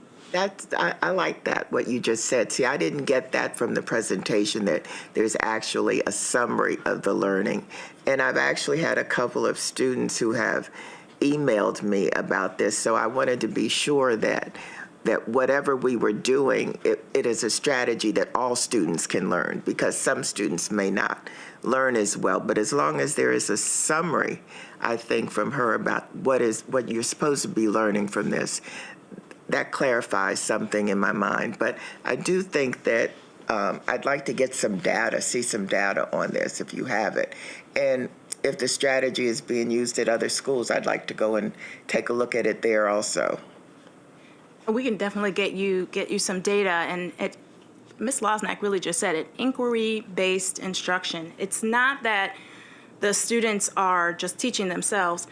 I like that, what you just said. See, I didn't get that from the presentation, that there's actually a summary of the learning. And I've actually had a couple of students who have emailed me about this, so I wanted to be sure that whatever we were doing, it is a strategy that all students can learn, because some students may not learn as well. But as long as there is a summary, I think, from her about what you're supposed to be learning from this, that clarifies something in my mind. But I do think that I'd like to get some data, see some data on this if you have it. And if the strategy is being used at other schools, I'd like to go and take a look at it there also. We can definitely get you some data, and Ms. Losnack really just said it, inquiry-based instruction. It's not that the students are just teaching themselves.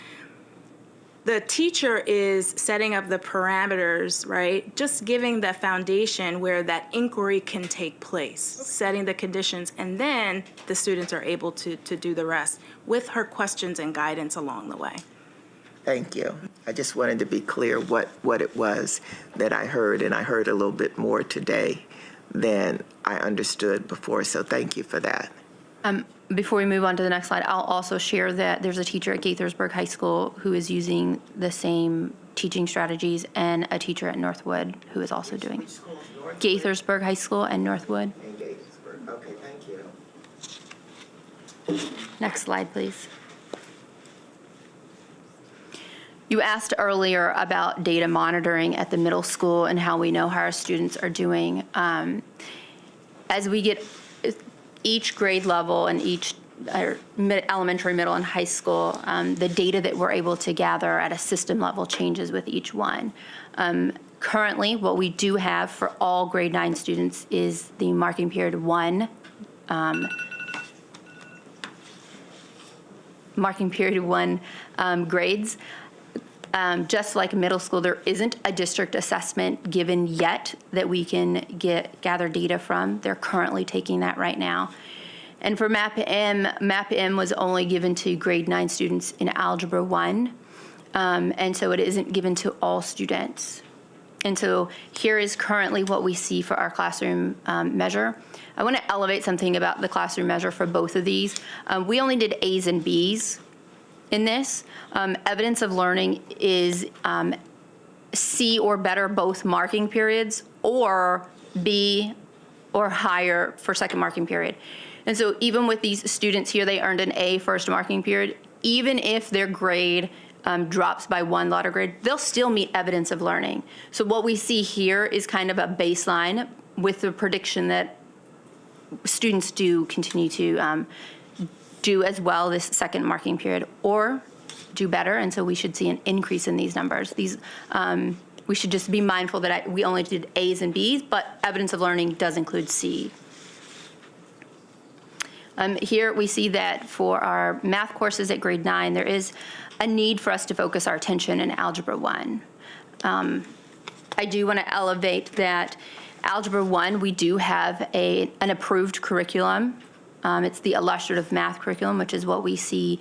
The teacher is setting up the parameters, right? Just giving the foundation where that inquiry can take place, setting the conditions, and then the students are able to do the rest with her questions and guidance along the way. Thank you. I just wanted to be clear what it was that I heard, and I heard a little bit more today than I understood before, so thank you for that. Before we move on to the next slide, I'll also share that there's a teacher at Gaithersburg High School who is using the same teaching strategies, and a teacher at Northwood who is also doing it. Gaithersburg High School and Northwood. And Gaithersburg. Okay, thank you. Next slide, please. You asked earlier about data monitoring at the middle school and how we know how our students are doing. As we get each grade level and each elementary, middle, and high school, the data that we're able to gather at a system level changes with each one. Currently, what we do have for all grade 9 students is the marking period 1 grades. Just like middle school, there isn't a district assessment given yet that we can gather data from. They're currently taking that right now. And for MAP-M was only given to grade 9 students in Algebra 1, and so it isn't given to all students. And so here is currently what we see for our classroom measure. I want to elevate something about the classroom measure for both of these. We only did A's and B's in this. Evidence of learning is C or better both marking periods, or B or higher for second marking period. And so even with these students here, they earned an A first marking period, even if their grade drops by 1 letter grade, they'll still meet evidence of learning. So what we see here is kind of a baseline with the prediction that students do continue to do as well this second marking period or do better, and so we should see an increase in these numbers. These we should just be mindful that we only did A's and B's, but evidence of learning does include C. Here we see that for our math courses at grade 9, there is a need for us to focus our attention in Algebra 1. I do want to elevate that Algebra 1, we do have an approved curriculum. It's the illustrative math curriculum, which is what we see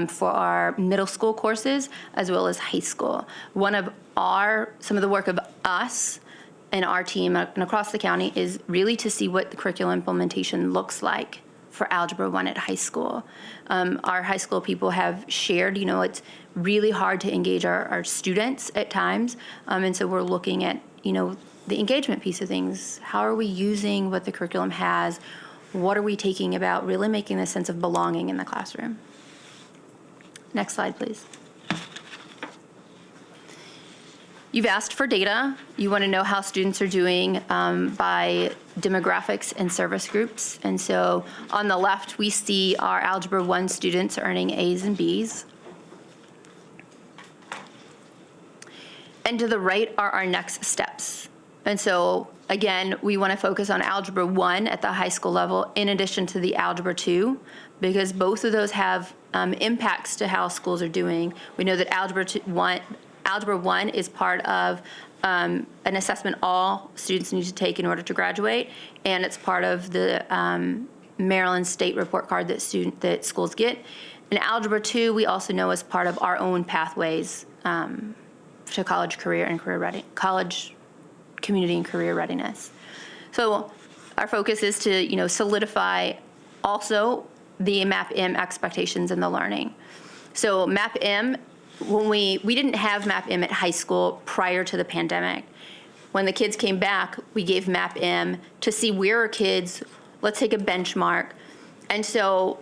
for our middle school courses as well as high school. Some of the work of us and our team and across the county is really to see what the curriculum implementation looks like for Algebra 1 at high school. Our high school people have shared, it's really hard to engage our students at times, and so we're looking at, the engagement piece of things. How are we using what the curriculum has? What are we taking about really making a sense of belonging in the classroom? Next slide, please. You've asked for data. You want to know how students are doing by demographics and service groups. And so on the left, we see our Algebra 1 students earning A's and B's. And to the right are our next steps. And so again, we want to focus on Algebra 1 at the high school level in addition to the Algebra 2, because both of those have impacts to how schools are doing. We know that Algebra 1 is part of an assessment all students need to take in order to graduate, and it's part of the Maryland State Report Card that schools get. And Algebra 2, we also know is part of our own pathways to college, college, community, and career readiness. So our focus is to solidify also the MAP-M expectations in the learning. So MAP-M. When we didn't have MAP-M at high school prior to the pandemic. When the kids came back, we gave MAP-M to see where are kids, let's take a benchmark. And so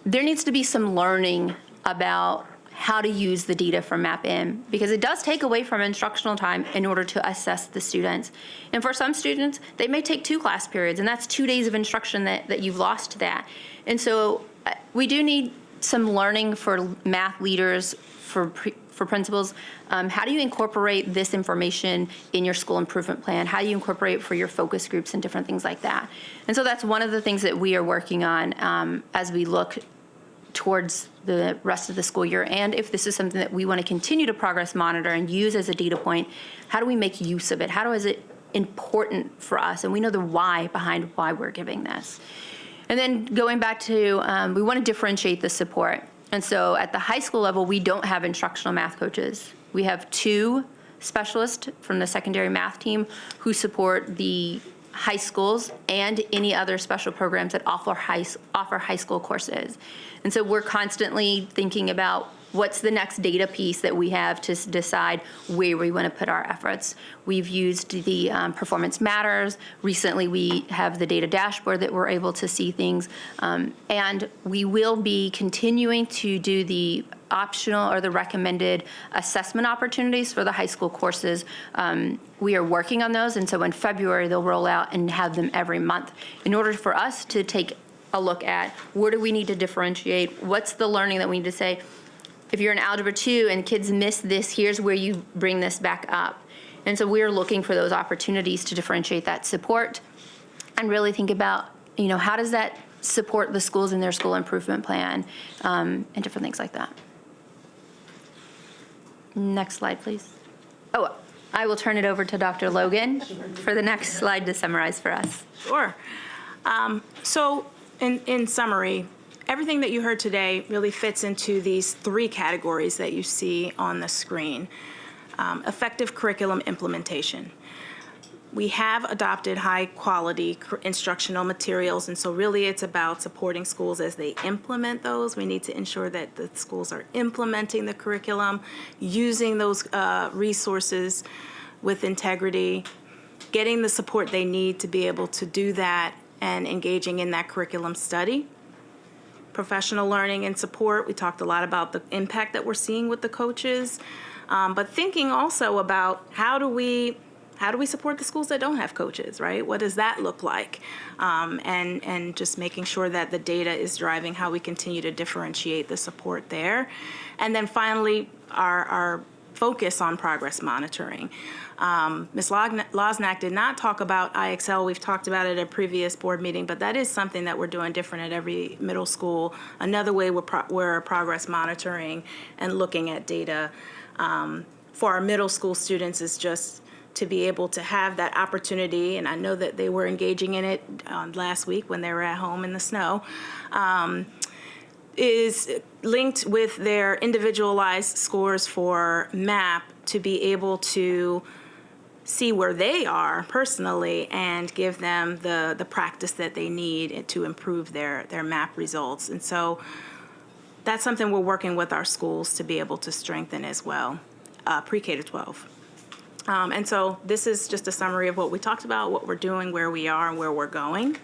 there needs to be some learning about how to use the data from MAP-M, because it does take away from instructional time in order to assess the students. And for some students, they may take 2 class periods, and that's 2 days of instruction that you've lost to that. And so we do need some learning for math leaders, for principals. How do you incorporate this information in your school improvement plan? How do you incorporate it for your focus groups and different things like that? And so that's one of the things that we are working on as we look towards the rest of the school year. And if this is something that we want to continue to progress monitor and use as a data point, how do we make use of it? How is it important for us? And we know the why behind why we're giving this. And then going back to, we want to differentiate the support. And so at the high school level, we don't have instructional math coaches. We have 2 specialists from the secondary math team who support the high schools and any other special programs that offer high school courses. And so we're constantly thinking about what's the next data piece that we have to decide where we want to put our efforts. We've used the Performance Matters. Recently, we have the data dashboard that we're able to see things. And we will be continuing to do the optional or the recommended assessment opportunities for the high school courses. We are working on those, and so in February, they'll roll out and have them every month in order for us to take a look at where do we need to differentiate, what's the learning that we need to say, if you're in Algebra 2 and kids miss this, here's where you bring this back up. And so we're looking for those opportunities to differentiate that support and really think about, how does that support the schools in their school improvement plan and different things like that. Next slide, please. Oh, I will turn it over to Dr. Logan for the next slide to summarize for us. Sure. So in summary, everything that you heard today really fits into these 3 categories that you see on the screen. Effective curriculum implementation. We have adopted high-quality instructional materials, and so really it's about supporting schools as they implement those. We need to ensure that the schools are implementing the curriculum, using those resources with integrity, getting the support they need to be able to do that and engaging in that curriculum study. Professional learning and support, we talked a lot about the impact that we're seeing with the coaches, but thinking also about how do we support the schools that don't have coaches, right? What does that look like? And just making sure that the data is driving how we continue to differentiate the support there. And then finally, our focus on progress monitoring. Ms. Losnack did not talk about IXL. We've talked about it at a previous board meeting, but that is something that we're doing different at every middle school. Another way we're progress monitoring and looking at data for our middle school students is just to be able to have that opportunity, and I know that they were engaging in it last week when they were at home in the snow, is linked with their individualized scores for MAP to be able to see where they are personally and give them the practice that they need to improve their MAP results. And so that's something we're working with our schools to be able to strengthen as well, pre-K to 12. And so this is just a summary of what we talked about, what we're doing, where we are, and where we're going.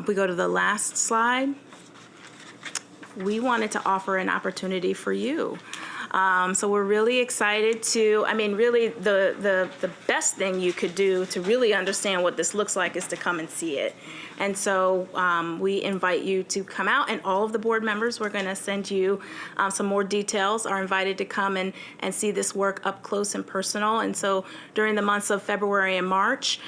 We go to the last slide. We wanted to offer an opportunity for you. So we're really excited to, really the best thing you could do to really understand what this looks like is to come and see it. And so we invite you to come out, and all of the board members, we're going to send you some more details, are invited to come and see this work up close and personal. And so during the months of February and March,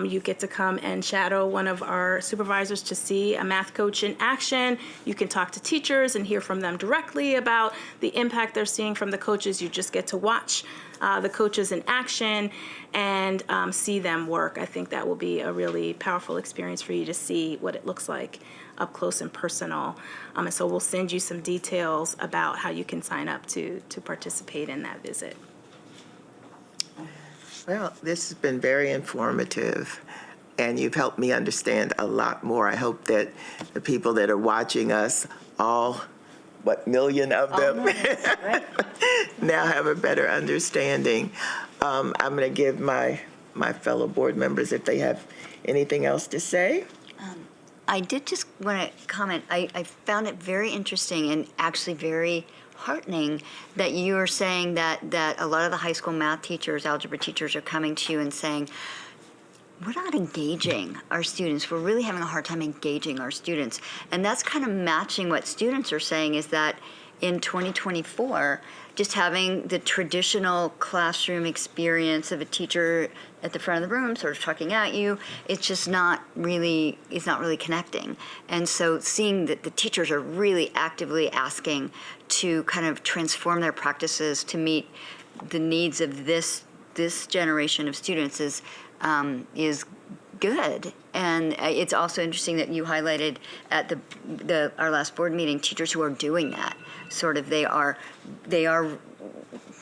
you get to come and shadow one of our supervisors to see a math coach in action. You can talk to teachers and hear from them directly about the impact they're seeing from the coaches. You just get to watch the coaches in action and see them work. I think that will be a really powerful experience for you to see what it looks like up close and personal. And so we'll send you some details about how you can sign up to participate in that visit. Well, this has been very informative, and you've helped me understand a lot more. I hope that the people that are watching us, all, million of them, now have a better understanding. I'm going to give my fellow board members, if they have anything else to say. I did just want to comment. I found it very interesting and actually very heartening that you are saying that a lot of the high school math teachers, algebra teachers are coming to you and saying, we're not engaging our students. We're really having a hard time engaging our students. And that's kind of matching what students are saying, is that in 2024, just having the traditional classroom experience of a teacher at the front of the room sort of talking at you, it's not really connecting. And so seeing that the teachers are really actively asking to kind of transform their practices to meet the needs of this generation of students is good. And it's also interesting that you highlighted at our last board meeting teachers who are doing that. Sort of they are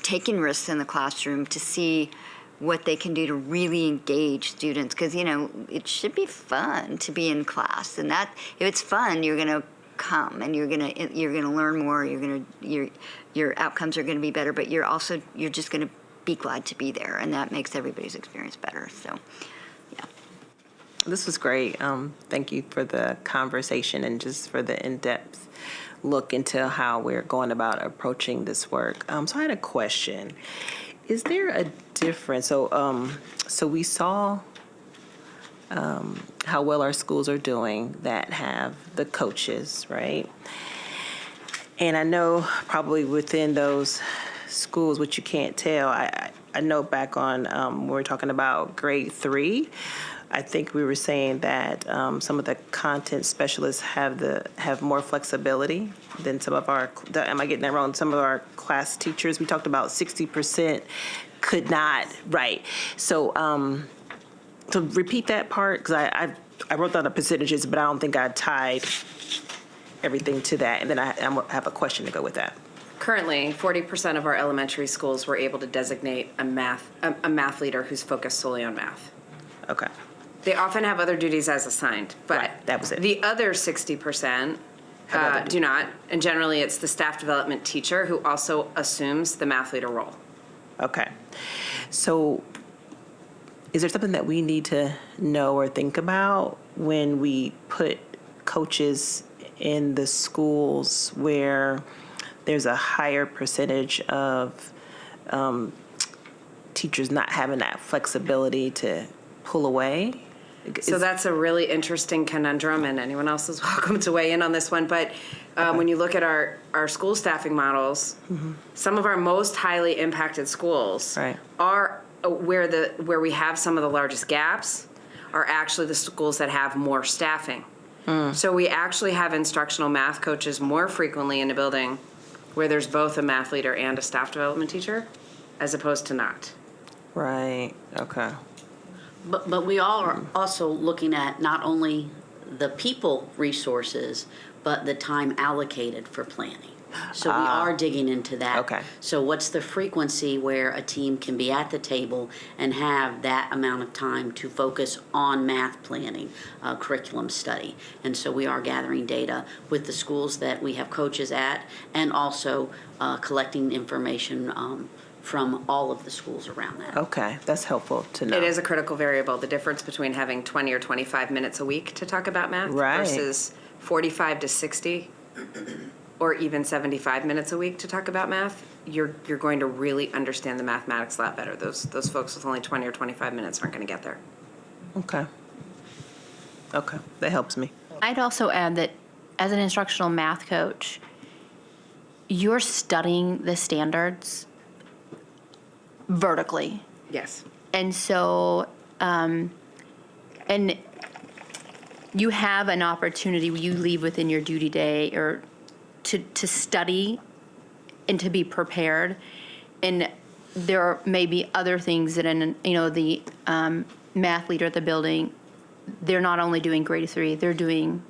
taking risks in the classroom to see what they can do to really engage students, because it should be fun to be in class, and that if it's fun, you're going to come and you're going to learn more. Your outcomes are going to be better, but you're just going to be glad to be there, and that makes everybody's experience better. So, yeah. This was great. Thank you for the conversation and just for the in-depth look into how we're going about approaching this work. So I had a question. Is there a difference? So we saw how well our schools are doing that have the coaches, right? And I know probably within those schools, which you can't tell, I know back on when we were talking about grade 3, I think we were saying that some of the content specialists have more flexibility than some of our, am I getting that wrong? Some of our class teachers, we talked about 60% could not, right. So to repeat that part, because I wrote down the percentages, but I don't think I tied everything to that. And then I have a question to go with that. Currently, 40% of our elementary schools were able to designate a math leader who's focused solely on math. Okay. They often have other duties as assigned, but Right, that was it. The other 60% do not, and generally it's the staff development teacher who also assumes the math leader role. Okay. So is there something that we need to know or think about when we put coaches in the schools where there's a higher percentage of teachers not having that flexibility to pull away? So that's a really interesting conundrum, and anyone else is welcome to weigh in on this one. But when you look at our school staffing models, some of our most highly impacted schools are where we have some of the largest gaps are actually the schools that have more staffing. So we actually have instructional math coaches more frequently in a building where there's both a math leader and a staff development teacher, as opposed to not. Right. Okay. But we all are also looking at not only the people resources, but the time allocated for planning. So we are digging into that. Okay. So what's the frequency where a team can be at the table and have that amount of time to focus on math planning, curriculum study? And so we are gathering data with the schools that we have coaches at, and also collecting information from all of the schools around that. Okay, that's helpful to know. It is a critical variable, the difference between having 20 or 25 minutes a week to talk about math versus 45 to 60 or even 75 minutes a week to talk about math. You're going to really understand the mathematics a lot better. Those folks with only 20 or 25 minutes aren't going to get there. Okay. Okay, that helps me. I'd also add that as an instructional math coach, you're studying the standards vertically. Yes. And so, and you have an opportunity when you leave within your duty day or to study and to be prepared. And there may be other things that, the math leader at the building, they're not only doing grade 3, they're doing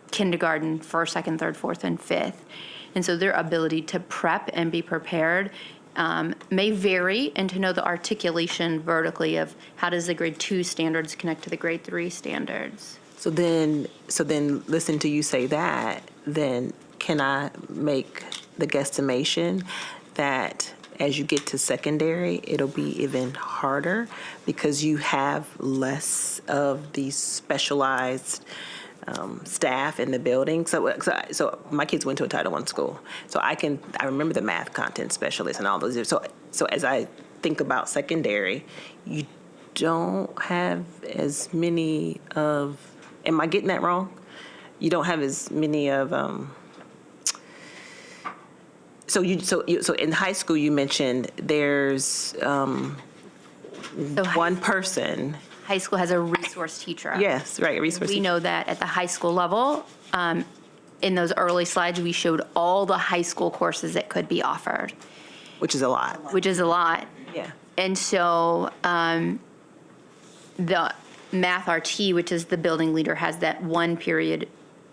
kindergarten, 1st, 2nd, 3rd, 4th, and 5th. And so their ability to prep and be prepared may vary, and to know the articulation vertically of how does the grade 2 standards connect to the grade 3 standards. So then listen to you say that, then can I make the guesstimation that as you get to secondary, it'll be even harder because you have less of these specialized staff in the building. So my kids went to a Title I school, so I remember the math content specialists and all those. So as I think about secondary, you don't have as many of. Am I getting that wrong? You don't have as many of. So in high school you mentioned there's one person. High school has a resource teacher. Yes, right, resource We teacher. know that at the high school level, in those early slides, we showed all the high school courses that could be offered. Which is a lot. Which is a lot. Yeah. And so the Math RT, which is the building leader, has that one period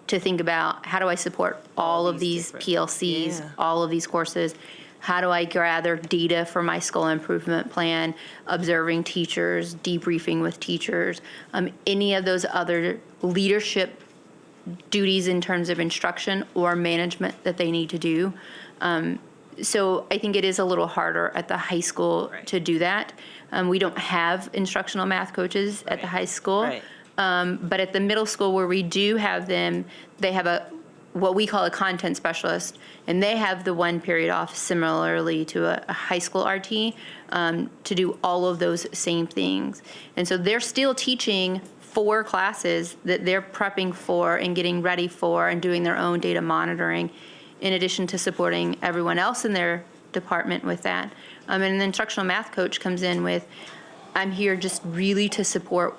to think about how do I support all of these PLCs, all of these courses. How do I gather data for my school improvement plan, observing teachers, debriefing with teachers, any of those other leadership duties in terms of instruction or management that they need to do. So I think it is a little harder at the high school to do that. We don't have instructional math coaches at the high school. Right. But at the middle school where we do have them, they have what we call a content specialist, and they have the one period off similarly to a high school RT to do all of those same things. And so they're still teaching 4 classes that they're prepping for and getting ready for and doing their own data monitoring, in addition to supporting everyone else in their department with that. And an instructional math coach comes in with, I'm here just really to support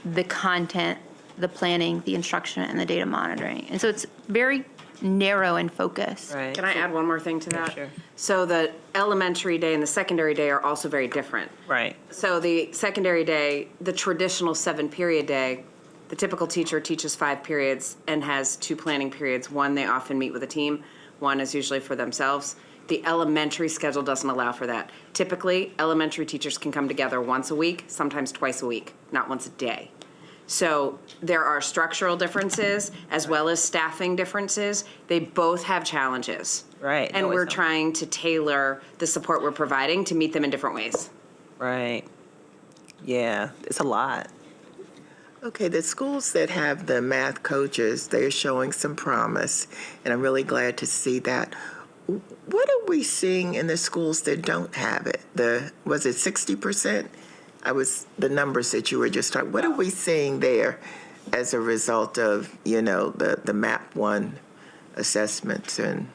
the content, the planning, the instruction, and the data monitoring. And so it's very narrow in focus. Right. Can I add one more thing to that? Sure. So the elementary day and the secondary day are also very different. Right. So the secondary day, the traditional 7-period day, the typical teacher teaches 5 periods and has 2 planning periods. One, they often meet with a team. One is usually for themselves. The elementary schedule doesn't allow for that. Typically, elementary teachers can come together once a week, sometimes twice a week, not once a day. So there are structural differences as well as staffing differences. They both have challenges. Right. And we're trying to tailor the support we're providing to meet them in different ways. Right. Yeah, it's a lot. Okay, the schools that have the math coaches, they're showing some promise, and I'm really glad to see that. What are we seeing in the schools that don't have it? Was it 60%? The numbers that you were just talking. What are we seeing there as a result of, the MAP 1 assessments and?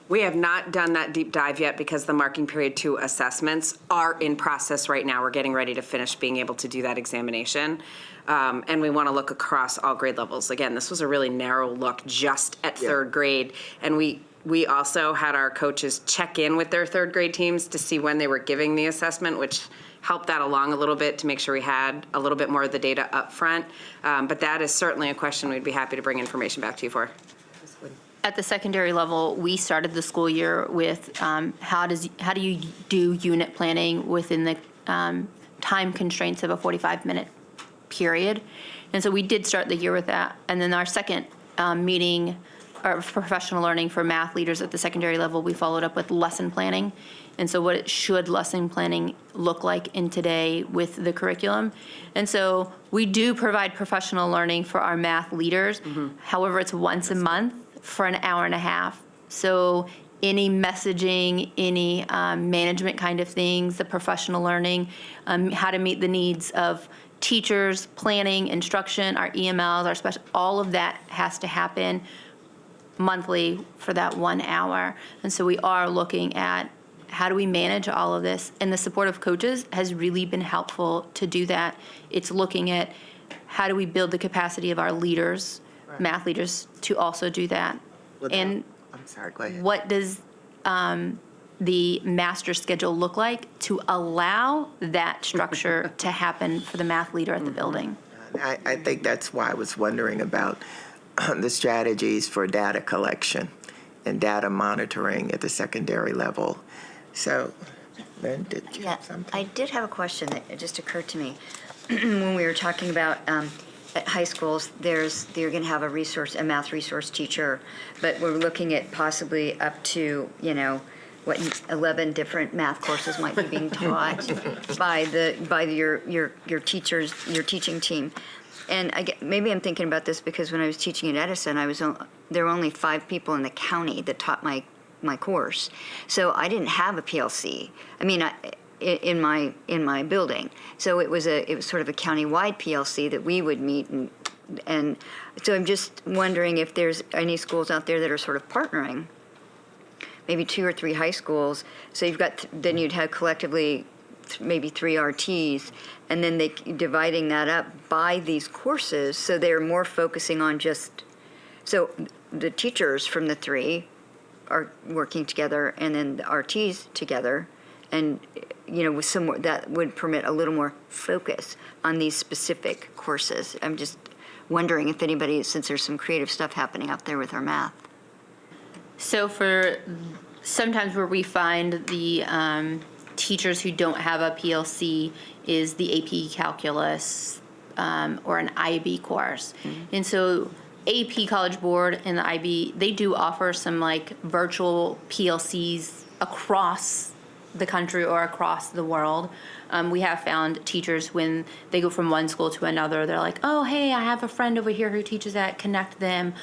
We have not done that deep dive yet because the marking period 2 assessments are in process right now. We're getting ready to finish being able to do that examination. And we want to look across all grade levels. Again, this was a really narrow look just at third grade. And we also had our coaches check in with their third grade teams to see when they were giving the assessment, which helped that along a little bit to make sure we had a little bit more of the data up front. But that is certainly a question we'd be happy to bring information back to you for. At the secondary level, we started the school year with how do you do unit planning within the time constraints of a 45-minute period. And so we did start the year with that. And then our second meeting of professional learning for math leaders at the secondary level, we followed up with lesson planning. And so what should lesson planning look like in today with the curriculum? And so we do provide professional learning for our math leaders. However, it's once a month for an hour and a half. So any messaging, any management kind of things, the professional learning, how to meet the needs of teachers, planning, instruction, our EMLs, our special, all of that has to happen monthly for that 1 hour. And so we are looking at how do we manage all of this? And the support of coaches has really been helpful to do that. It's looking at how do we build the capacity of our leaders, math leaders, to also do that. And I'm sorry, go ahead. what does the master schedule look like to allow that structure to happen for the math leader at the building? I think that's why I was wondering about the strategies for data collection and data monitoring at the secondary level. So, Lynn, did you have something? I did have a question that just occurred to me. When we were talking about at high schools, you're going to have a math resource teacher, but we're looking at possibly up to, 11 different math courses might be being taught by your teachers, your teaching team. And maybe I'm thinking about this because when I was teaching at Edison, there were only 5 people in the county that taught my course, so I didn't have a PLC. I mean, in my building, so it was sort of a county-wide PLC that we would meet, and so I'm just wondering if there's any schools out there that are sort of partnering, maybe 2 or 3 high schools. So then you'd have collectively maybe 3 RTs, and then dividing that up by these courses, so they're more focusing on so the teachers from the 3 are working together, and then the RTs together, and with some more, that would permit a little more focus on these specific courses. I'm just wondering if anybody, since there's some creative stuff happening out there with our math. So for sometimes where we find the teachers who don't have a PLC is the AP Calculus or an IB course. And so AP College Board and the IB, they do offer some virtual PLCs across the country or across the world. We have found teachers when they go from one school to another, they're like, oh, hey, I have a friend over here who teaches that, connect them.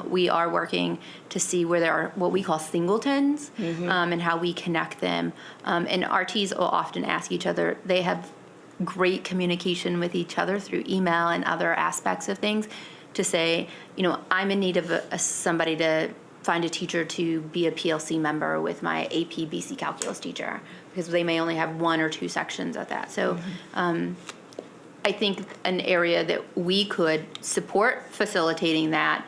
We are working to see where there are what we call singletons and how we connect them. And RTs will often ask each other, they have great communication with each other through email and other aspects of things to say, I'm in need of somebody to find a teacher to be a PLC member with my AP BC Calculus teacher, because they may only have 1 or 2 sections of that. So I think an area that we could support facilitating that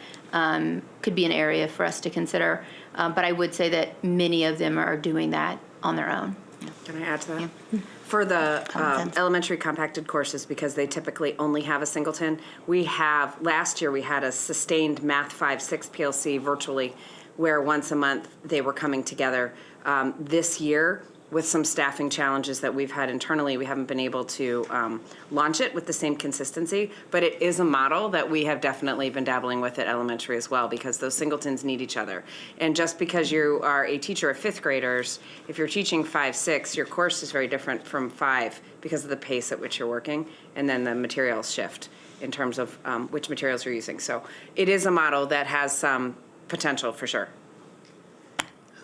could be an area for us to consider. But I would say that many of them are doing that on their own. Can I add to that? Yeah. For the elementary compacted courses, because they typically only have a singleton, last year we had a sustained Math 5-6 PLC virtually, where once a month they were coming together. This year, with some staffing challenges that we've had internally, we haven't been able to launch it with the same consistency, but it is a model that we have definitely been dabbling with at elementary as well, because those singletons need each other. And just because you are a teacher of fifth graders, if you're teaching 5, 6, your course is very different from 5 because of the pace at which you're working, and then the materials shift in terms of which materials you're using. So it is a model that has some potential for sure.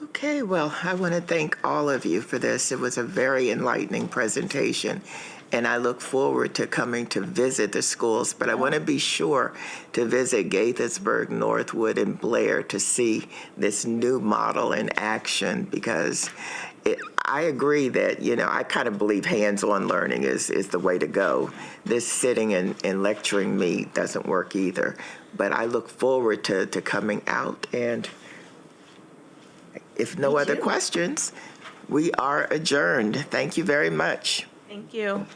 Okay, well, I want to thank all of you for this. It was a very enlightening presentation, and I look forward to coming to visit the schools, but I want to be sure to visit Gaithersburg, Northwood, and Blair to see this new model in action, because I agree that, I kind of believe hands-on learning is the way to go. This sitting and lecturing me doesn't work either, but I look forward to coming out, and if no other questions, we are adjourned. Thank you very much. Thank you.